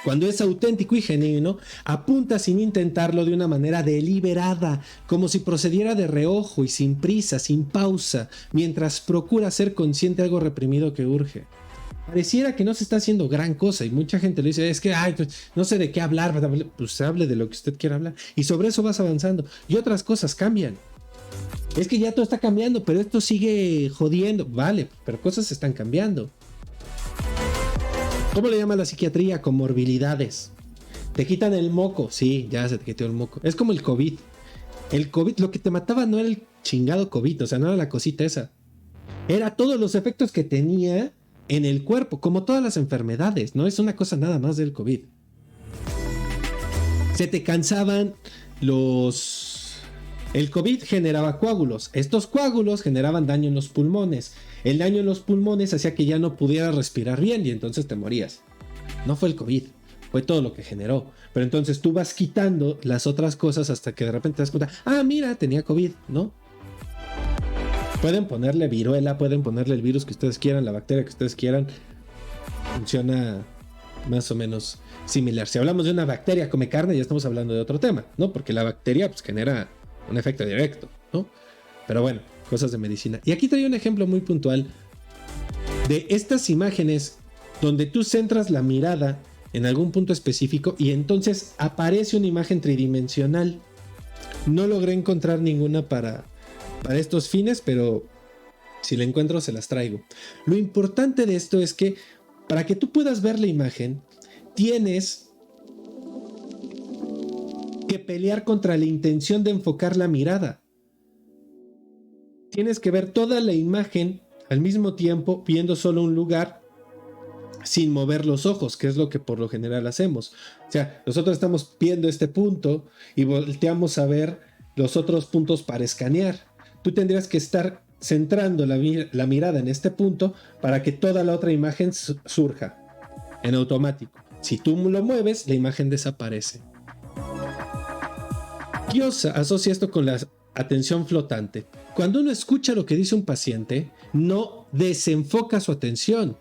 cuando es auténtico y genuino, apunta sin intentarlo de una manera deliberada, como si procediera de reojo y sin prisa, sin pausa, mientras procura ser consciente de algo reprimido que urge. Pareciera que no se está haciendo gran cosa y mucha gente le dice, es que pues, no sé de qué hablar, pues hable de lo que usted quiera hablar y sobre eso vas avanzando y otras cosas cambian. Es que ya todo está cambiando, pero esto sigue jodiendo. Vale, pero cosas están cambiando. ¿Cómo le llama la psiquiatría? Comorbilidades. Te quitan el moco. Sí, ya se te quitó el moco. Es como el COVID. El COVID, lo que te mataba no era el chingado COVID, o sea, no era la cosita esa. Era todos los efectos que tenía en el cuerpo, como todas las enfermedades. No es una cosa nada más del COVID. Se te cansaban los... El COVID generaba coágulos. Estos coágulos generaban daño en los pulmones. El daño en los pulmones hacía que ya no pudieras respirar bien y entonces te morías. No fue el COVID, fue todo lo que generó. Pero entonces tú vas quitando las otras cosas hasta que de repente te das cuenta, ah, mira, tenía COVID, ¿no? Pueden ponerle viruela, pueden ponerle el virus que ustedes quieran, la bacteria que ustedes quieran. Funciona más o menos similar. Si hablamos de una bacteria come carne, ya estamos hablando de otro tema, ¿no? Porque la bacteria pues genera un efecto directo, ¿no? Pero bueno, cosas de medicina. Y aquí traigo un ejemplo muy puntual de estas imágenes donde tú centras la mirada en algún punto específico y entonces aparece una imagen tridimensional. No logré encontrar ninguna para estos fines, pero si la encuentro se las traigo. Lo importante de esto es que para que tú puedas ver la imagen, tienes que pelear contra la intención de enfocar la mirada. Tienes que ver toda la imagen al mismo tiempo, viendo solo un lugar sin mover los ojos, que es lo que por lo general hacemos. O sea, nosotros estamos viendo este punto y volteamos a ver los otros puntos para escanear. Tú tendrías que estar centrando la mirada en este punto para que toda la otra imagen surja en automático. Si tú lo mueves, la imagen desaparece. Kiosa asocia esto con la atención flotante. Cuando uno escucha lo que dice un paciente, no desenfoca su atención.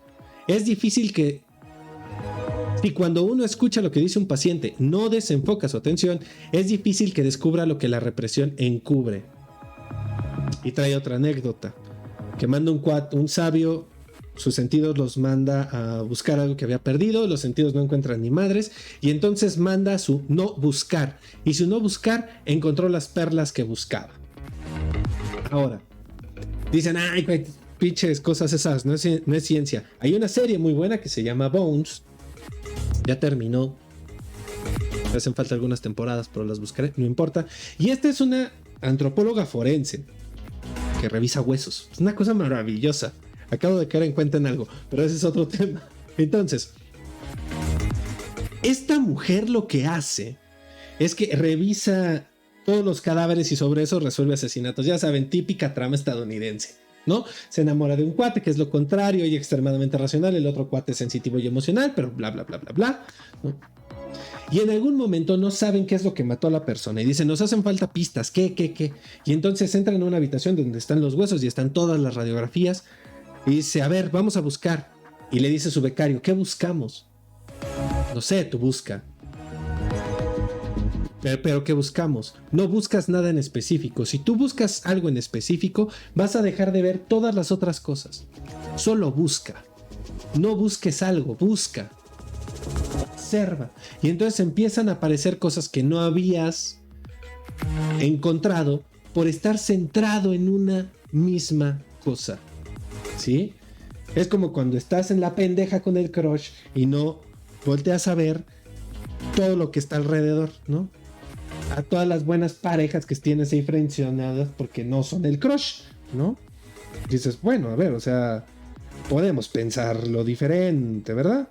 Es difícil que... Si cuando uno escucha lo que dice un paciente no desenfoca su atención, es difícil que descubra lo que la represión encubre. Y trae otra anécdota. Que manda un sabio, sus sentidos los manda a buscar algo que había perdido, los sentidos no encuentran ni madres, y entonces manda su no buscar. Y su no buscar encontró las perlas que buscaba. Ahora, dicen, ay, pinches cosas esas, no es ciencia. Hay una serie muy buena que se llama Bones. Ya terminó. Me hacen falta algunas temporadas, pero las buscaré, no importa. Y esta es una antropóloga forense que revisa huesos. Es una cosa maravillosa. Acabo de caer en cuenta en algo, pero ese es otro tema. Entonces, esta mujer lo que hace es que revisa todos los cadáveres y sobre eso resuelve asesinatos. Ya saben, típica trama estadounidense, ¿no? Se enamora de un cuate que es lo contrario y extremadamente racional, el otro cuate es sensitivo y emocional, pero bla, bla, bla, bla, bla, ¿no? Y en algún momento no saben qué es lo que mató a la persona y dicen, nos hacen falta pistas, ¿qué? Y entonces entran a una habitación donde están los huesos y están todas las radiografías y dice, a ver, vamos a buscar. Y le dice su becario, ¿qué buscamos? No sé, tú busca. Pero ¿qué buscamos? No buscas nada en específico. Si tú buscas algo en específico, vas a dejar de ver todas las otras cosas. Solo busca. No busques algo, busca. Observa. Y entonces empiezan a aparecer cosas que no habías encontrado por estar centrado en una misma cosa. ¿Sí? Es como cuando estás en la pendeja con el crush y no volteas a ver todo lo que está alrededor, ¿no? A todas las buenas parejas que tienes ahí fraccionadas porque no son el crush, ¿no? Dices, bueno, a ver, o sea, podemos pensarlo diferente, ¿verdad?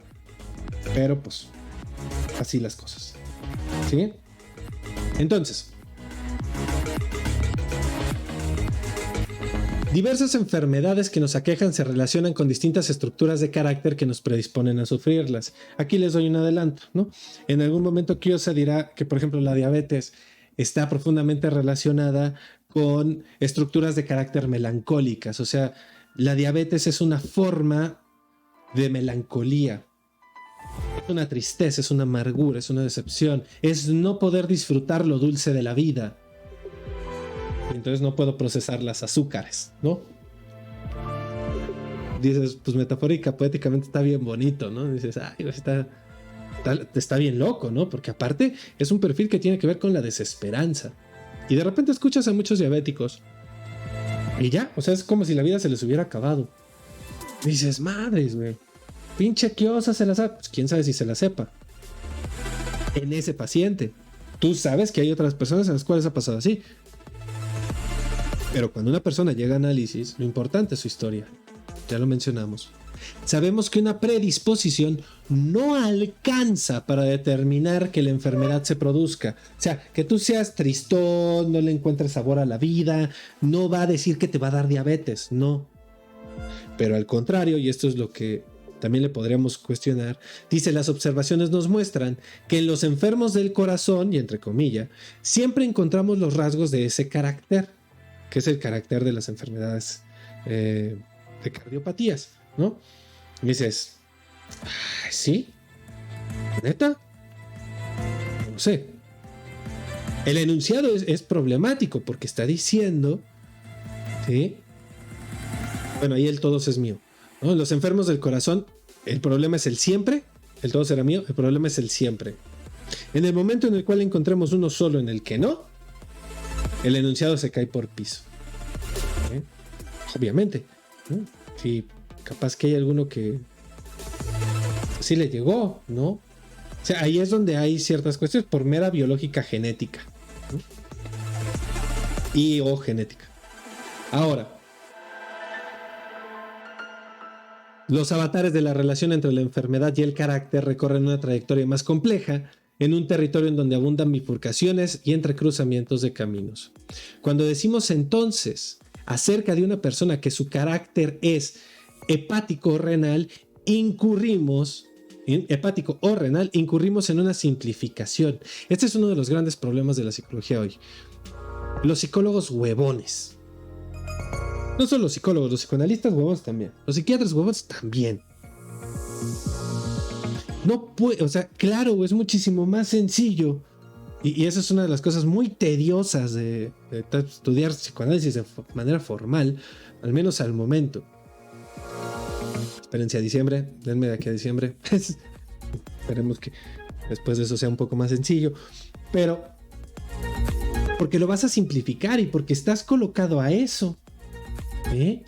Pero pues, así las cosas, ¿sí? Entonces, diversas enfermedades que nos aquejan se relacionan con distintas estructuras de carácter que nos predisponen a sufrirlas. Aquí les doy un adelanto, ¿no? En algún momento Kiyosha dirá que, por ejemplo, la diabetes está profundamente relacionada con estructuras de carácter melancólicas. O sea, la diabetes es una forma de melancolía. Es una tristeza, es una amargura, es una decepción. Es no poder disfrutar lo dulce de la vida. Entonces no puedo procesar las azúcares, ¿no? Dices, pues metafórica, poéticamente está bien bonito, ¿no? Dices, ay, está bien loco, ¿no? Porque aparte es un perfil que tiene que ver con la desesperanza. Y de repente escuchas a muchos diabéticos y ya, o sea, es como si la vida se les hubiera acabado. Y dices, madres, güey, pinche Kiyosha se la sabe. Pues quién sabe si se la sepa. En ese paciente. Tú sabes que hay otras personas en las cuales ha pasado así. Pero cuando una persona llega a análisis, lo importante es su historia. Ya lo mencionamos. Sabemos que una predisposición no alcanza para determinar que la enfermedad se produzca. O sea, que tú seas tristón, no le encuentres sabor a la vida, no va a decir que te va a dar diabetes, no. Pero al contrario, y esto es lo que también le podríamos cuestionar, dice, las observaciones nos muestran que en los enfermos del corazón, y entre comillas, siempre encontramos los rasgos de ese carácter, que es el carácter de las enfermedades de cardiopatías, ¿no? Y dices, ¿sí? ¿Neta? No sé. El enunciado es problemático porque está diciendo, ¿sí? Bueno, ahí el todos es mío, ¿no? Los enfermos del corazón, el problema es el siempre, el todo será mío, el problema es el siempre. En el momento en el cual encontremos uno solo en el que no, el enunciado se cae por piso. Obviamente, ¿no? Sí, capaz que hay alguno que sí le llegó, ¿no? O sea, ahí es donde hay ciertas cuestiones por mera biológica genética, ¿no? Y o genética. Ahora, los avatares de la relación entre la enfermedad y el carácter recorren una trayectoria más compleja en un territorio en donde abundan bifurcaciones y entrecruzamientos de caminos. Cuando decimos entonces acerca de una persona que su carácter es hepático o renal, incurrimos en una simplificación. Este es uno de los grandes problemas de la psicología hoy. Los psicólogos huevones. No solo los psicólogos, los psicoanalistas huevones también. Los psiquiatras huevones también. No puede, o sea, claro, es muchísimo más sencillo. Y esa es una de las cosas muy tediosas de estudiar psicoanálisis de manera formal, al menos al momento. Espérense a diciembre, denme de aquí a diciembre. Esperemos que después de eso sea un poco más sencillo. Pero, porque lo vas a simplificar y porque estás colocado a eso. ¿Eh?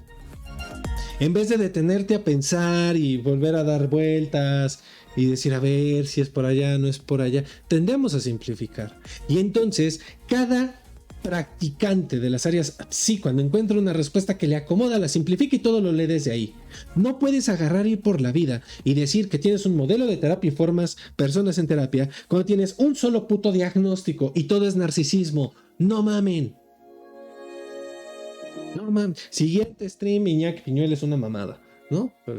En vez de detenerte a pensar y volver a dar vueltas y decir, a ver si es por allá, no es por allá, tendemos a simplificar. Y entonces, cada practicante de las áreas psi, cuando encuentra una respuesta que le acomoda, la simplifica y todo lo lee desde ahí. No puedes agarrar y ir por la vida y decir que tienes un modelo de terapia y formas personas en terapia cuando tienes un solo puto diagnóstico y todo es narcisismo. No mamen. No mames. Siguiente stream, Iñaki Piñuel es una mamada, ¿no? Pero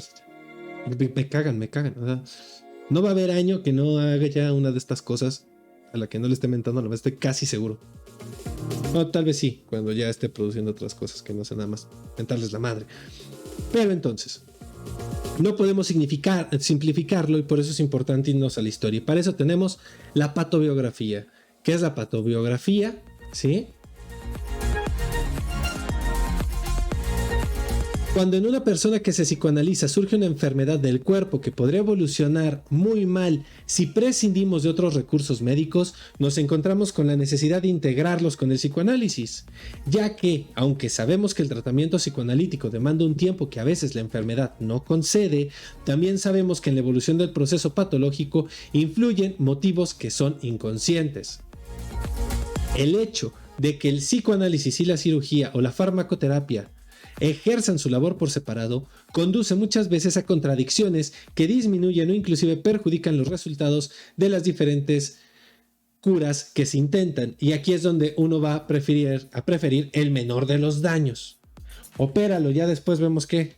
me cagan. O sea, no va a haber año que no haga ya una de estas cosas a la que no le esté mentando, lo estoy casi seguro. No, tal vez sí, cuando ya esté produciendo otras cosas que no sea nada más mentarles la madre. Pero entonces, no podemos simplificarlo y por eso es importante irnos a la historia. Y para eso tenemos la patobiografía. ¿Qué es la patobiografía? ¿Sí? Cuando en una persona que se psicoanaliza surge una enfermedad del cuerpo que podría evolucionar muy mal si prescindimos de otros recursos médicos, nos encontramos con la necesidad de integrarlos con el psicoanálisis, ya que, aunque sabemos que el tratamiento psicoanalítico demanda un tiempo que a veces la enfermedad no concede, también sabemos que en la evolución del proceso patológico influyen motivos que son inconscientes. El hecho de que el psicoanálisis y la cirugía o la farmacoterapia ejerzan su labor por separado, conduce muchas veces a contradicciones que disminuyen o inclusive perjudican los resultados de las diferentes curas que se intentan. Y aquí es donde uno va a preferir el menor de los daños. Opéralo, ya después vemos qué.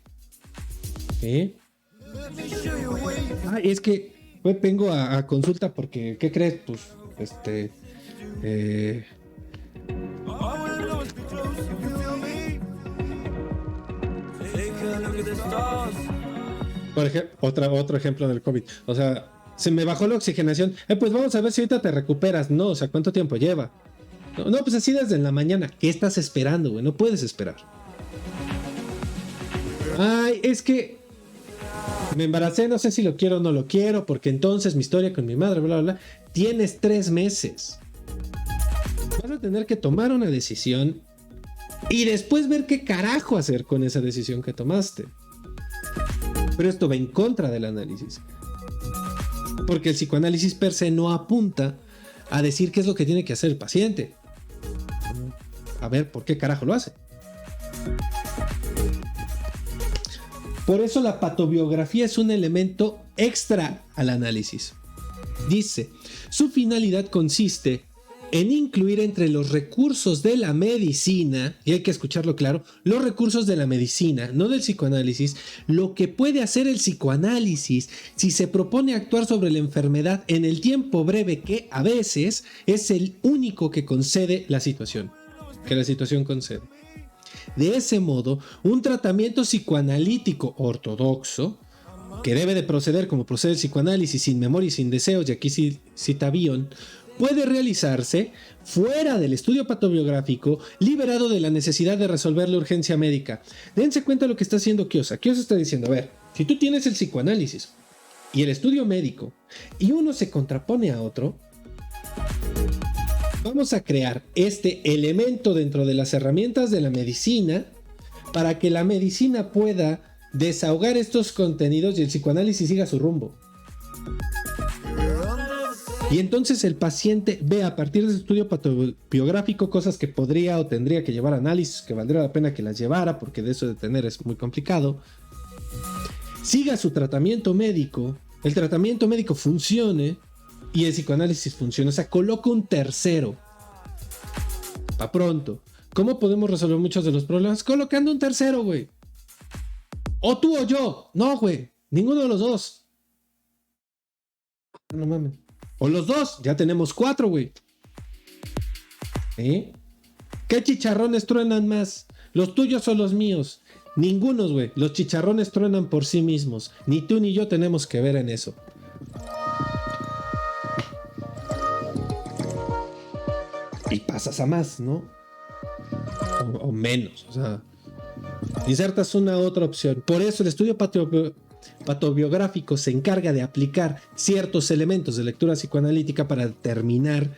Es que vengo a consulta porque, ¿qué crees? Pues, por ejemplo, otro ejemplo del COVID. O sea, se me bajó la oxigenación. Pues vamos a ver si ahorita te recuperas. No, o sea, ¿cuánto tiempo lleva? No, pues así desde la mañana. ¿Qué estás esperando, güey? No puedes esperar. Ay, es que me embaracé, no sé si lo quiero o no lo quiero, porque entonces mi historia con mi madre, bla, bla, bla. Tienes 3 meses. Vas a tener que tomar una decisión y después ver qué carajo hacer con esa decisión que tomaste. Pero esto va en contra del análisis. Porque el psicoanálisis per se no apunta a decir qué es lo que tiene que hacer el paciente. A ver, ¿por qué carajo lo hace? Por eso la patobiografía es un elemento extra al análisis. Dice, su finalidad consiste en incluir entre los recursos de la medicina, y hay que escucharlo claro, los recursos de la medicina, no del psicoanálisis, lo que puede hacer el psicoanálisis si se propone actuar sobre la enfermedad en el tiempo breve que a veces es el único que concede la situación, que la situación concede. De ese modo, un tratamiento psicoanalítico ortodoxo, que debe de proceder como procede el psicoanálisis, sin memoria y sin deseos, y aquí cita Bion, puede realizarse fuera del estudio patobiográfico, liberado de la necesidad de resolver la urgencia médica. Dense cuenta de lo que está haciendo Kiosa. Kiosa está diciendo, a ver, si tú tienes el psicoanálisis y el estudio médico, y uno se contrapone a otro, vamos a crear este elemento dentro de las herramientas de la medicina para que la medicina pueda desahogar estos contenidos y el psicoanálisis siga su rumbo. Y entonces el paciente ve a partir de su estudio patobiográfico cosas que podría o tendría que llevar a análisis, que valdría la pena que las llevara, porque de eso de tener es muy complicado. Siga su tratamiento médico, el tratamiento médico funcione y el psicoanálisis funcione. O sea, coloca un tercero. Pa' pronto. ¿Cómo podemos resolver muchos de los problemas? Colocando un tercero, güey. O tú o yo. No, güey. Ninguno de los dos. No mames. O los dos, ya tenemos 4, güey. ¿Sí? ¿Qué chicharrones truenan más? ¿Los tuyos o los míos? Ningunos, güey. Los chicharrones truenan por sí mismos. Ni tú ni yo tenemos que ver en eso. Y pasas a más, ¿no? O menos, o sea. Insertas una otra opción. Por eso el estudio patobiográfico se encarga de aplicar ciertos elementos de lectura psicoanalítica para determinar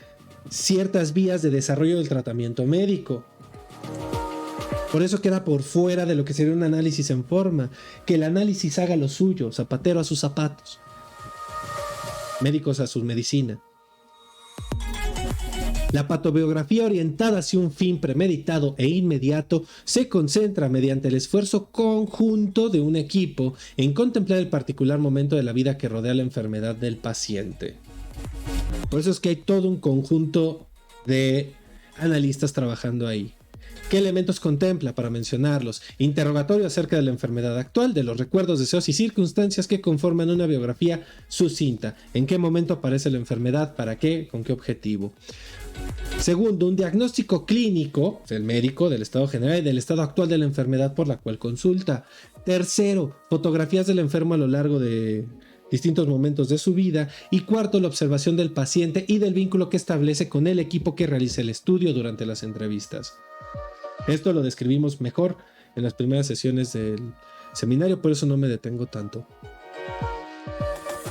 ciertas vías de desarrollo del tratamiento médico. Por eso queda por fuera de lo que sería un análisis en forma. Que el análisis haga lo suyo, zapatero a sus zapatos, médicos a su medicina. La patobiografía orientada hacia un fin premeditado e inmediato se concentra mediante el esfuerzo conjunto de un equipo en contemplar el particular momento de la vida que rodea la enfermedad del paciente. Por eso es que hay todo un conjunto de analistas trabajando ahí. ¿Qué elementos contempla para mencionarlos? Interrogatorio acerca de la enfermedad actual, de los recuerdos, deseos y circunstancias que conforman una biografía sucinta. ¿En qué momento aparece la enfermedad? ¿Para qué? ¿Con qué objetivo? Segundo, un diagnóstico clínico del médico, del estado general y del estado actual de la enfermedad por la cual consulta. Tercero, fotografías del enfermo a lo largo de distintos momentos de su vida. Y cuarto, la observación del paciente y del vínculo que establece con el equipo que realiza el estudio durante las entrevistas. Esto lo describimos mejor en las primeras sesiones del seminario, por eso no me detengo tanto.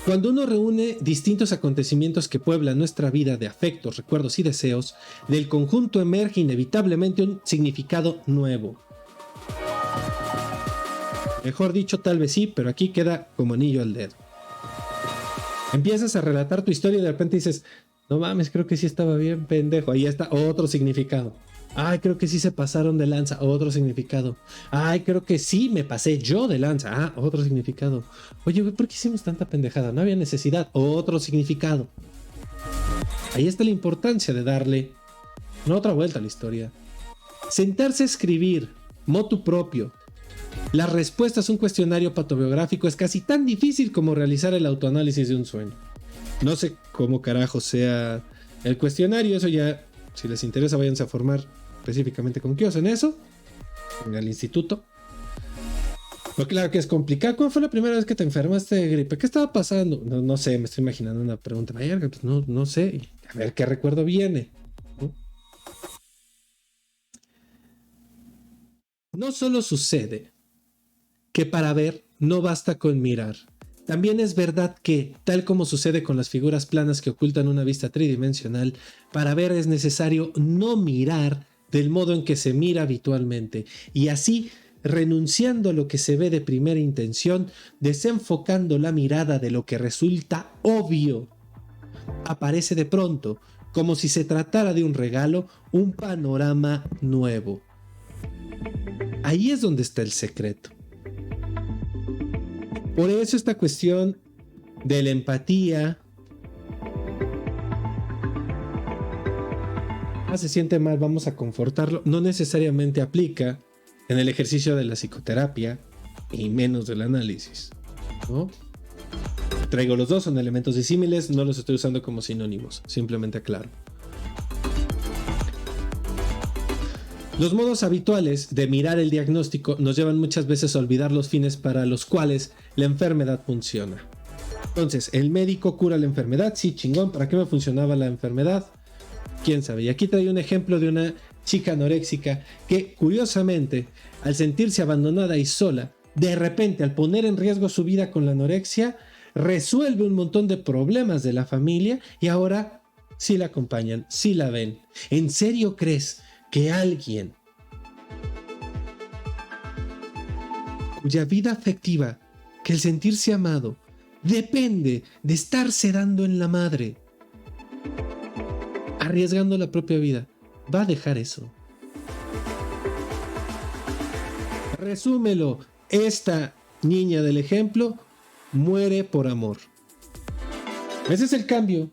Cuando uno reúne distintos acontecimientos que pueblan nuestra vida de afectos, recuerdos y deseos, del conjunto emerge inevitablemente un significado nuevo. Mejor dicho, tal vez sí, pero aquí queda como anillo al dedo. Empiezas a relatar tu historia y de repente dices, no mames, creo que sí estaba bien pendejo. Ahí está otro significado. Ay, creo que sí se pasaron de lanza, otro significado. Ay, creo que sí me pasé yo de lanza, otro significado. Oye, ¿por qué hicimos tanta pendejada? No había necesidad, otro significado. Ahí está la importancia de darle una otra vuelta a la historia. Sentarse a escribir, motu propio, las respuestas a un cuestionario patobiográfico es casi tan difícil como realizar el autoanálisis de un sueño. No sé cómo carajo sea el cuestionario, eso ya, si les interesa, váyanse a formar específicamente con Kios en eso, en el instituto. Pero claro que es complicado. ¿Cuándo fue la primera vez que te enfermaste de gripe? ¿Qué estaba pasando? No sé, me estoy imaginando una pregunta. Vaya, pues no sé. A ver qué recuerdo viene. No solo sucede que para ver no basta con mirar. También es verdad que, tal como sucede con las figuras planas que ocultan una vista tridimensional, para ver es necesario no mirar del modo en que se mira habitualmente, y así, renunciando a lo que se ve de primera intención, desenfocando la mirada de lo que resulta obvio, aparece de pronto, como si se tratara de un regalo, un panorama nuevo. Ahí es donde está el secreto. Por eso esta cuestión de la empatía, se siente mal, vamos a confortarlo, no necesariamente aplica en el ejercicio de la psicoterapia y menos del análisis, ¿no? Traigo los dos, son elementos disímiles, no los estoy usando como sinónimos, simplemente aclaro. Los modos habituales de mirar el diagnóstico nos llevan muchas veces a olvidar los fines para los cuales la enfermedad funciona. Entonces, el médico cura la enfermedad, sí, chingón, ¿para qué me funcionaba la enfermedad? ¿Quién sabe? Y aquí traigo un ejemplo de una chica anoréxica que, curiosamente, al sentirse abandonada y sola, de repente, al poner en riesgo su vida con la anorexia, resuelve un montón de problemas de la familia y ahora sí la acompañan, sí la ven. ¿En serio crees que alguien cuya vida afectiva, que el sentirse amado, depende de estarse dando en la madre, arriesgando la propia vida, va a dejar eso? Resúmelo, esta niña del ejemplo muere por amor. Ese es el cambio.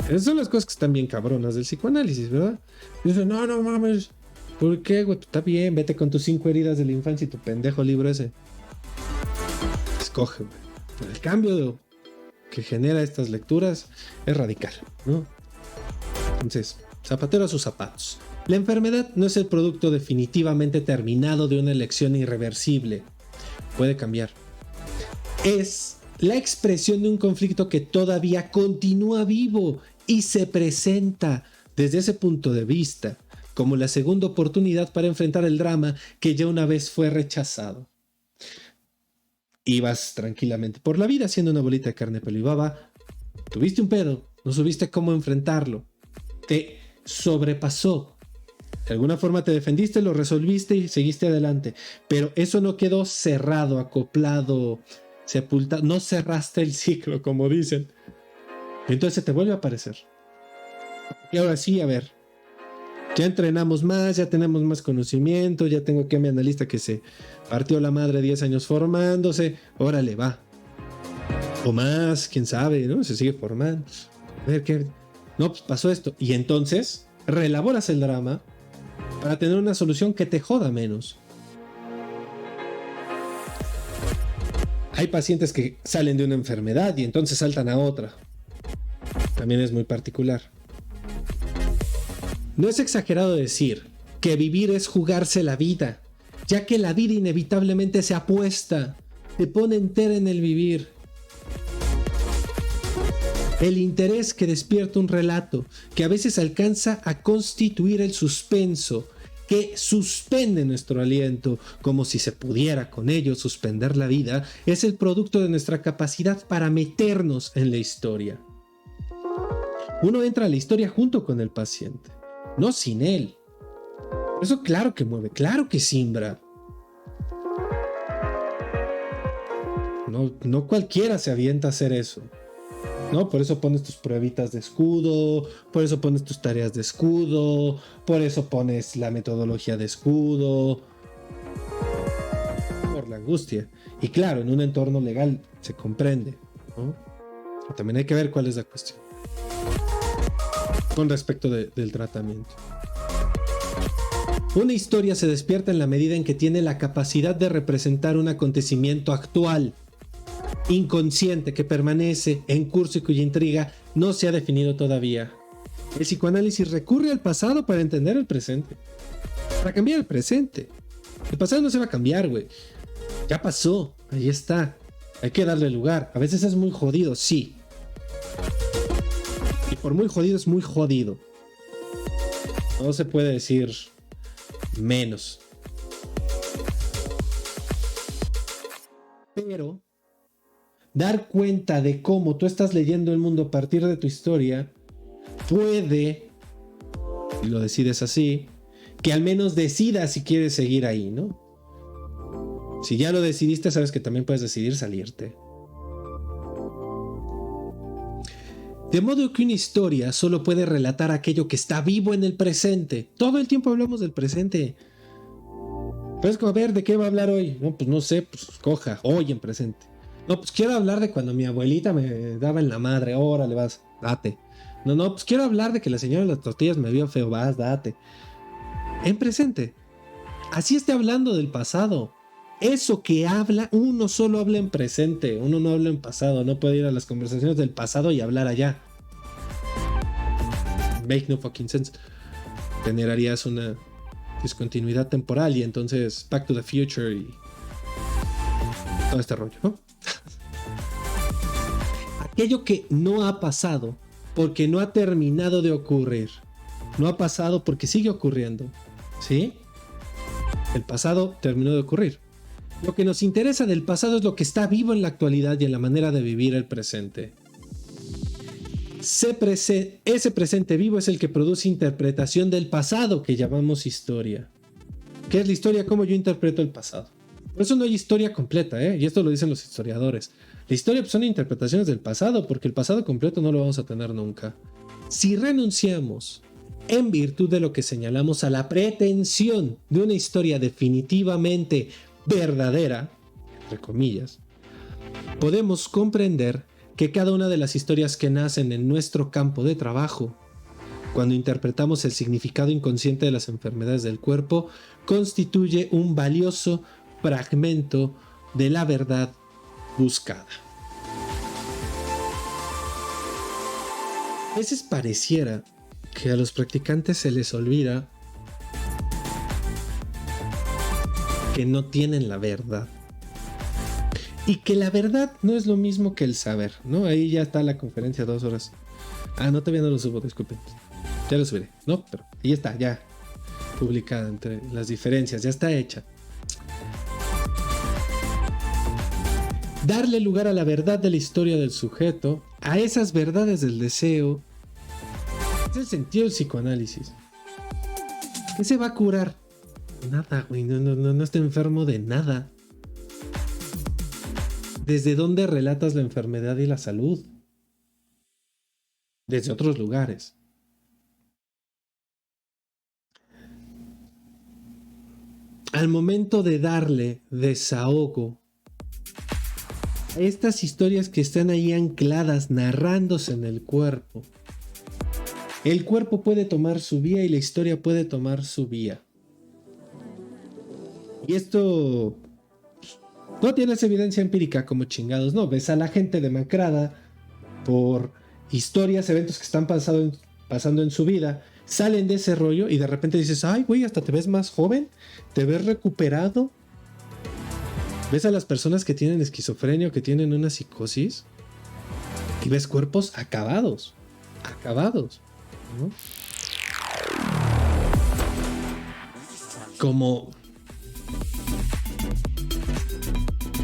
Esas son las cosas que están bien cabronas del psicoanálisis, ¿verdad? Dicen, no mames, ¿por qué, güey? Está bien, vete con tus 5 heridas de la infancia y tu pendejo libro ese. Escoge, güey. Pero el cambio que genera estas lecturas es radical, ¿no? Entonces, zapatero a sus zapatos. La enfermedad no es el producto definitivamente terminado de una elección irreversible. Puede cambiar. Es la expresión de un conflicto que todavía continúa vivo y se presenta desde ese punto de vista como la segunda oportunidad para enfrentar el drama que ya una vez fue rechazado. Ibas tranquilamente por la vida haciendo una bolita de carne, pelo y baba. Tuviste un pedo, no supiste cómo enfrentarlo. Te sobrepasó. De alguna forma te defendiste, lo resolviste y seguiste adelante. Pero eso no quedó cerrado, acoplado, sepultado. No cerraste el ciclo, como dicen. Entonces te vuelve a aparecer. Y ahora sí, a ver. Ya entrenamos más, ya tenemos más conocimiento, ya tengo aquí a mi analista que se partió la madre 10 años formándose. Órale, va. O más, quién sabe, ¿no? Se sigue formando. A ver qué. No, pues pasó esto. Y entonces reelaboras el drama para tener una solución que te joda menos. Hay pacientes que salen de una enfermedad y entonces saltan a otra. También es muy particular. No es exagerado decir que vivir es jugarse la vida, ya que la vida inevitablemente se apuesta, se pone entera en el vivir. El interés que despierta un relato, que a veces alcanza a constituir el suspenso, que suspende nuestro aliento, como si se pudiera con ello suspender la vida, es el producto de nuestra capacidad para meternos en la historia. Uno entra a la historia junto con el paciente, no sin él. Eso claro que mueve, claro que simbra. No cualquiera se avienta a hacer eso. ¿No? Por eso pones tus pruebitas de escudo, por eso pones tus tareas de escudo, por eso pones la metodología de escudo. Por la angustia. Y claro, en un entorno legal se comprende, ¿no? Pero también hay que ver cuál es la cuestión con respecto del tratamiento. Una historia se despierta en la medida en que tiene la capacidad de representar un acontecimiento actual, inconsciente, que permanece en curso y cuya intriga no se ha definido todavía. El psicoanálisis recurre al pasado para entender el presente, para cambiar el presente. El pasado no se va a cambiar, güey. Ya pasó, ahí está. Hay que darle lugar. A veces es muy jodido, sí. Y por muy jodido es muy jodido. No se puede decir menos. Pero dar cuenta de cómo tú estás leyendo el mundo a partir de tu historia puede, y lo decides así, que al menos decidas si quieres seguir ahí, ¿no? Si ya lo decidiste, sabes que también puedes decidir salirte. De modo que una historia solo puede relatar aquello que está vivo en el presente. Todo el tiempo hablamos del presente. Pero es como, a ver, ¿de qué va a hablar hoy? No, pues no sé, pues coja, hoy en presente. No, pues quiero hablar de cuando mi abuelita me daba en la madre. Órale, vas, date. No, pues quiero hablar de que la señora de las tortillas me vio feo. Vas, date. En presente. Así esté hablando del pasado. Eso que habla, uno solo habla en presente. Uno no habla en pasado. No puede ir a las conversaciones del pasado y hablar allá. Make no fucking sense. Generarías una discontinuidad temporal y entonces Back to the Future y todo este rollo, ¿no? Aquello que no ha pasado porque no ha terminado de ocurrir. No ha pasado porque sigue ocurriendo. ¿Sí? El pasado terminó de ocurrir. Lo que nos interesa del pasado es lo que está vivo en la actualidad y en la manera de vivir el presente. Ese presente vivo es el que produce interpretación del pasado que llamamos historia. ¿Qué es la historia? ¿Cómo yo interpreto el pasado? Por eso no hay historia completa, ¿eh? Y esto lo dicen los historiadores. La historia pues, son interpretaciones del pasado, porque el pasado completo no lo vamos a tener nunca. Si renunciamos, en virtud de lo que señalamos, a la pretensión de una historia definitivamente verdadera, entre comillas, podemos comprender que cada una de las historias que nacen en nuestro campo de trabajo, cuando interpretamos el significado inconsciente de las enfermedades del cuerpo, constituye un valioso fragmento de la verdad buscada. A veces pareciera que a los practicantes se les olvida que no tienen la verdad. Y que la verdad no es lo mismo que el saber, ¿no? Ahí ya está la conferencia, 2 horas. Ah, no, todavía no lo subo, disculpen. Ya lo subiré, ¿no? Pero ahí está, ya publicada entre las diferencias, ya está hecha. Darle lugar a la verdad de la historia del sujeto, a esas verdades del deseo, es el sentido del psicoanálisis. ¿Qué se va a curar? Nada, güey, no está enfermo de nada. ¿Desde dónde relatas la enfermedad y la salud? Desde otros lugares. Al momento de darle desahogo a estas historias que están ahí ancladas, narrándose en el cuerpo puede tomar su vía y la historia puede tomar su vía. Y esto no tienes evidencia empírica como chingados, no. Ves a la gente demacrada por historias, eventos que están pasando en su vida, salen de ese rollo y de repente dices, ay, güey, hasta te ves más joven, te ves recuperado. Ves a las personas que tienen esquizofrenia o que tienen una psicosis y ves cuerpos acabados, ¿no? Como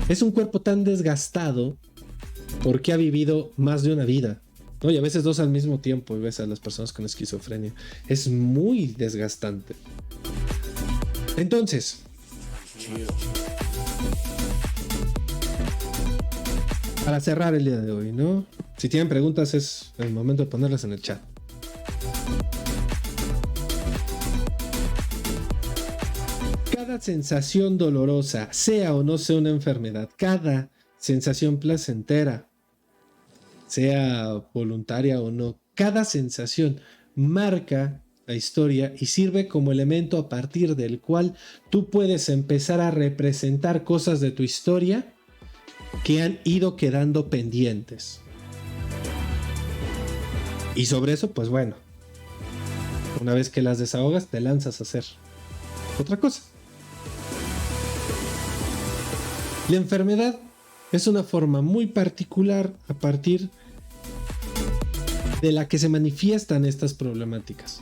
es un cuerpo tan desgastado porque ha vivido más de una vida, ¿no? Y a veces dos al mismo tiempo, y ves a las personas con esquizofrenia. Es muy desgastante. Entonces, para cerrar el día de hoy, ¿no? Si tienen preguntas es el momento de ponerlas en el chat. Cada sensación dolorosa, sea o no sea una enfermedad, cada sensación placentera, sea voluntaria o no, cada sensación marca la historia y sirve como elemento a partir del cual tú puedes empezar a representar cosas de tu historia que han ido quedando pendientes. Y sobre eso, pues bueno, una vez que las desahogas, te lanzas a hacer otra cosa. La enfermedad es una forma muy particular a partir de la que se manifiestan estas problemáticas.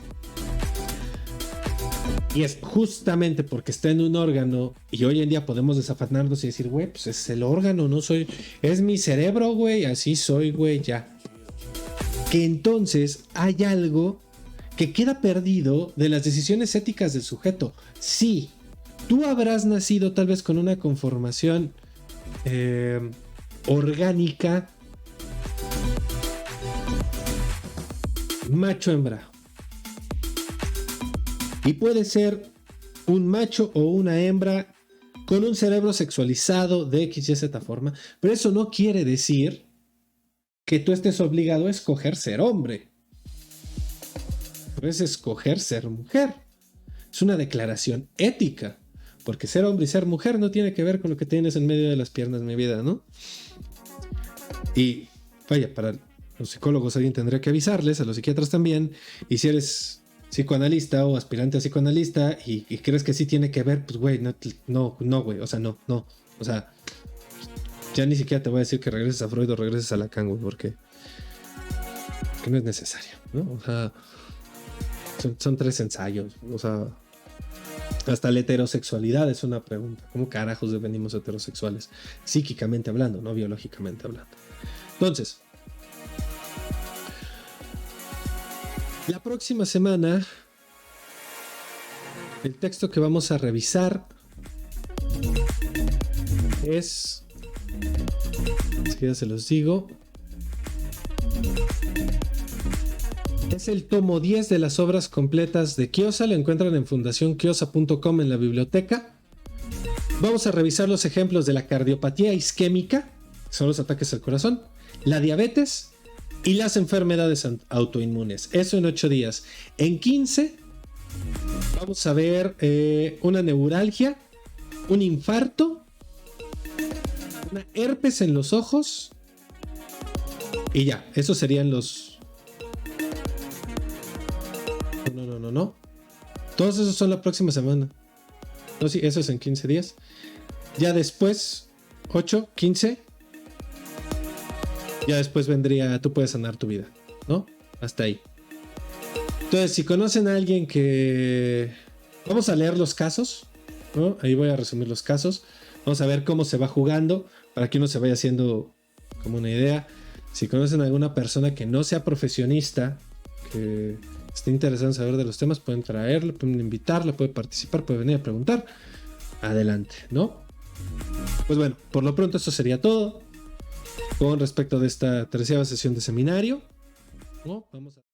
Y es justamente porque está en un órgano y hoy en día podemos desafanarnos y decir, güey, pues es el órgano, no soy, es mi cerebro, güey, así soy, güey, ya. Que entonces hay algo que queda perdido de las decisiones éticas del sujeto. Sí, tú habrás nacido tal vez con una conformación orgánica macho-hembra. Y puede ser un macho o una hembra con un cerebro sexualizado de X y Z forma, pero eso no quiere decir que tú estés obligado a escoger ser hombre. Puedes escoger ser mujer. Es una declaración ética, porque ser hombre y ser mujer no tiene que ver con lo que tienes en medio de las piernas, mi vida, ¿no? Y vaya, para los psicólogos alguien tendría que avisarles, a los psiquiatras también, y si eres psicoanalista o aspirante a psicoanalista y crees que sí tiene que ver, pues güey, no, güey, o sea, no, o sea, ya ni siquiera te voy a decir que regreses a Freud o regreses a Lacan, güey, porque no es necesario, ¿no? O sea, son 3 ensayos, o sea, hasta la heterosexualidad es una pregunta, ¿cómo carajos devenimos heterosexuales? Psíquicamente hablando, no biológicamente hablando. Entonces, la próxima semana, el texto que vamos a revisar es, ya se los digo, es el tomo 10 de las obras completas de Kiosa. Lo encuentran en fundacionkiosa.com en la biblioteca. Vamos a revisar los ejemplos de la cardiopatía isquémica, son los ataques al corazón, la diabetes y las enfermedades autoinmunes. Eso en 8 días. En 15 vamos a ver una neuralgia, un infarto, una herpes en los ojos y ya, esos serían los... No. Todos esos son la próxima semana. No, sí, eso es en 15 días. Ya después, 8, 15... ya después vendría, tú puedes sanar tu vida, ¿no? Hasta ahí. Entonces, si conocen a alguien que... Vamos a leer los casos, ¿no? Ahí voy a resumir los casos. Vamos a ver cómo se va jugando para que uno se vaya haciendo como una idea. Si conocen a alguna persona que no sea profesionista, que está interesado en saber de los temas, pueden traerle, pueden invitarle, puede participar, puede venir a preguntar. Adelante, ¿no? Pues bueno, por lo pronto eso sería todo con respecto de esta 13ª sesión de seminario, ¿no? Vamos a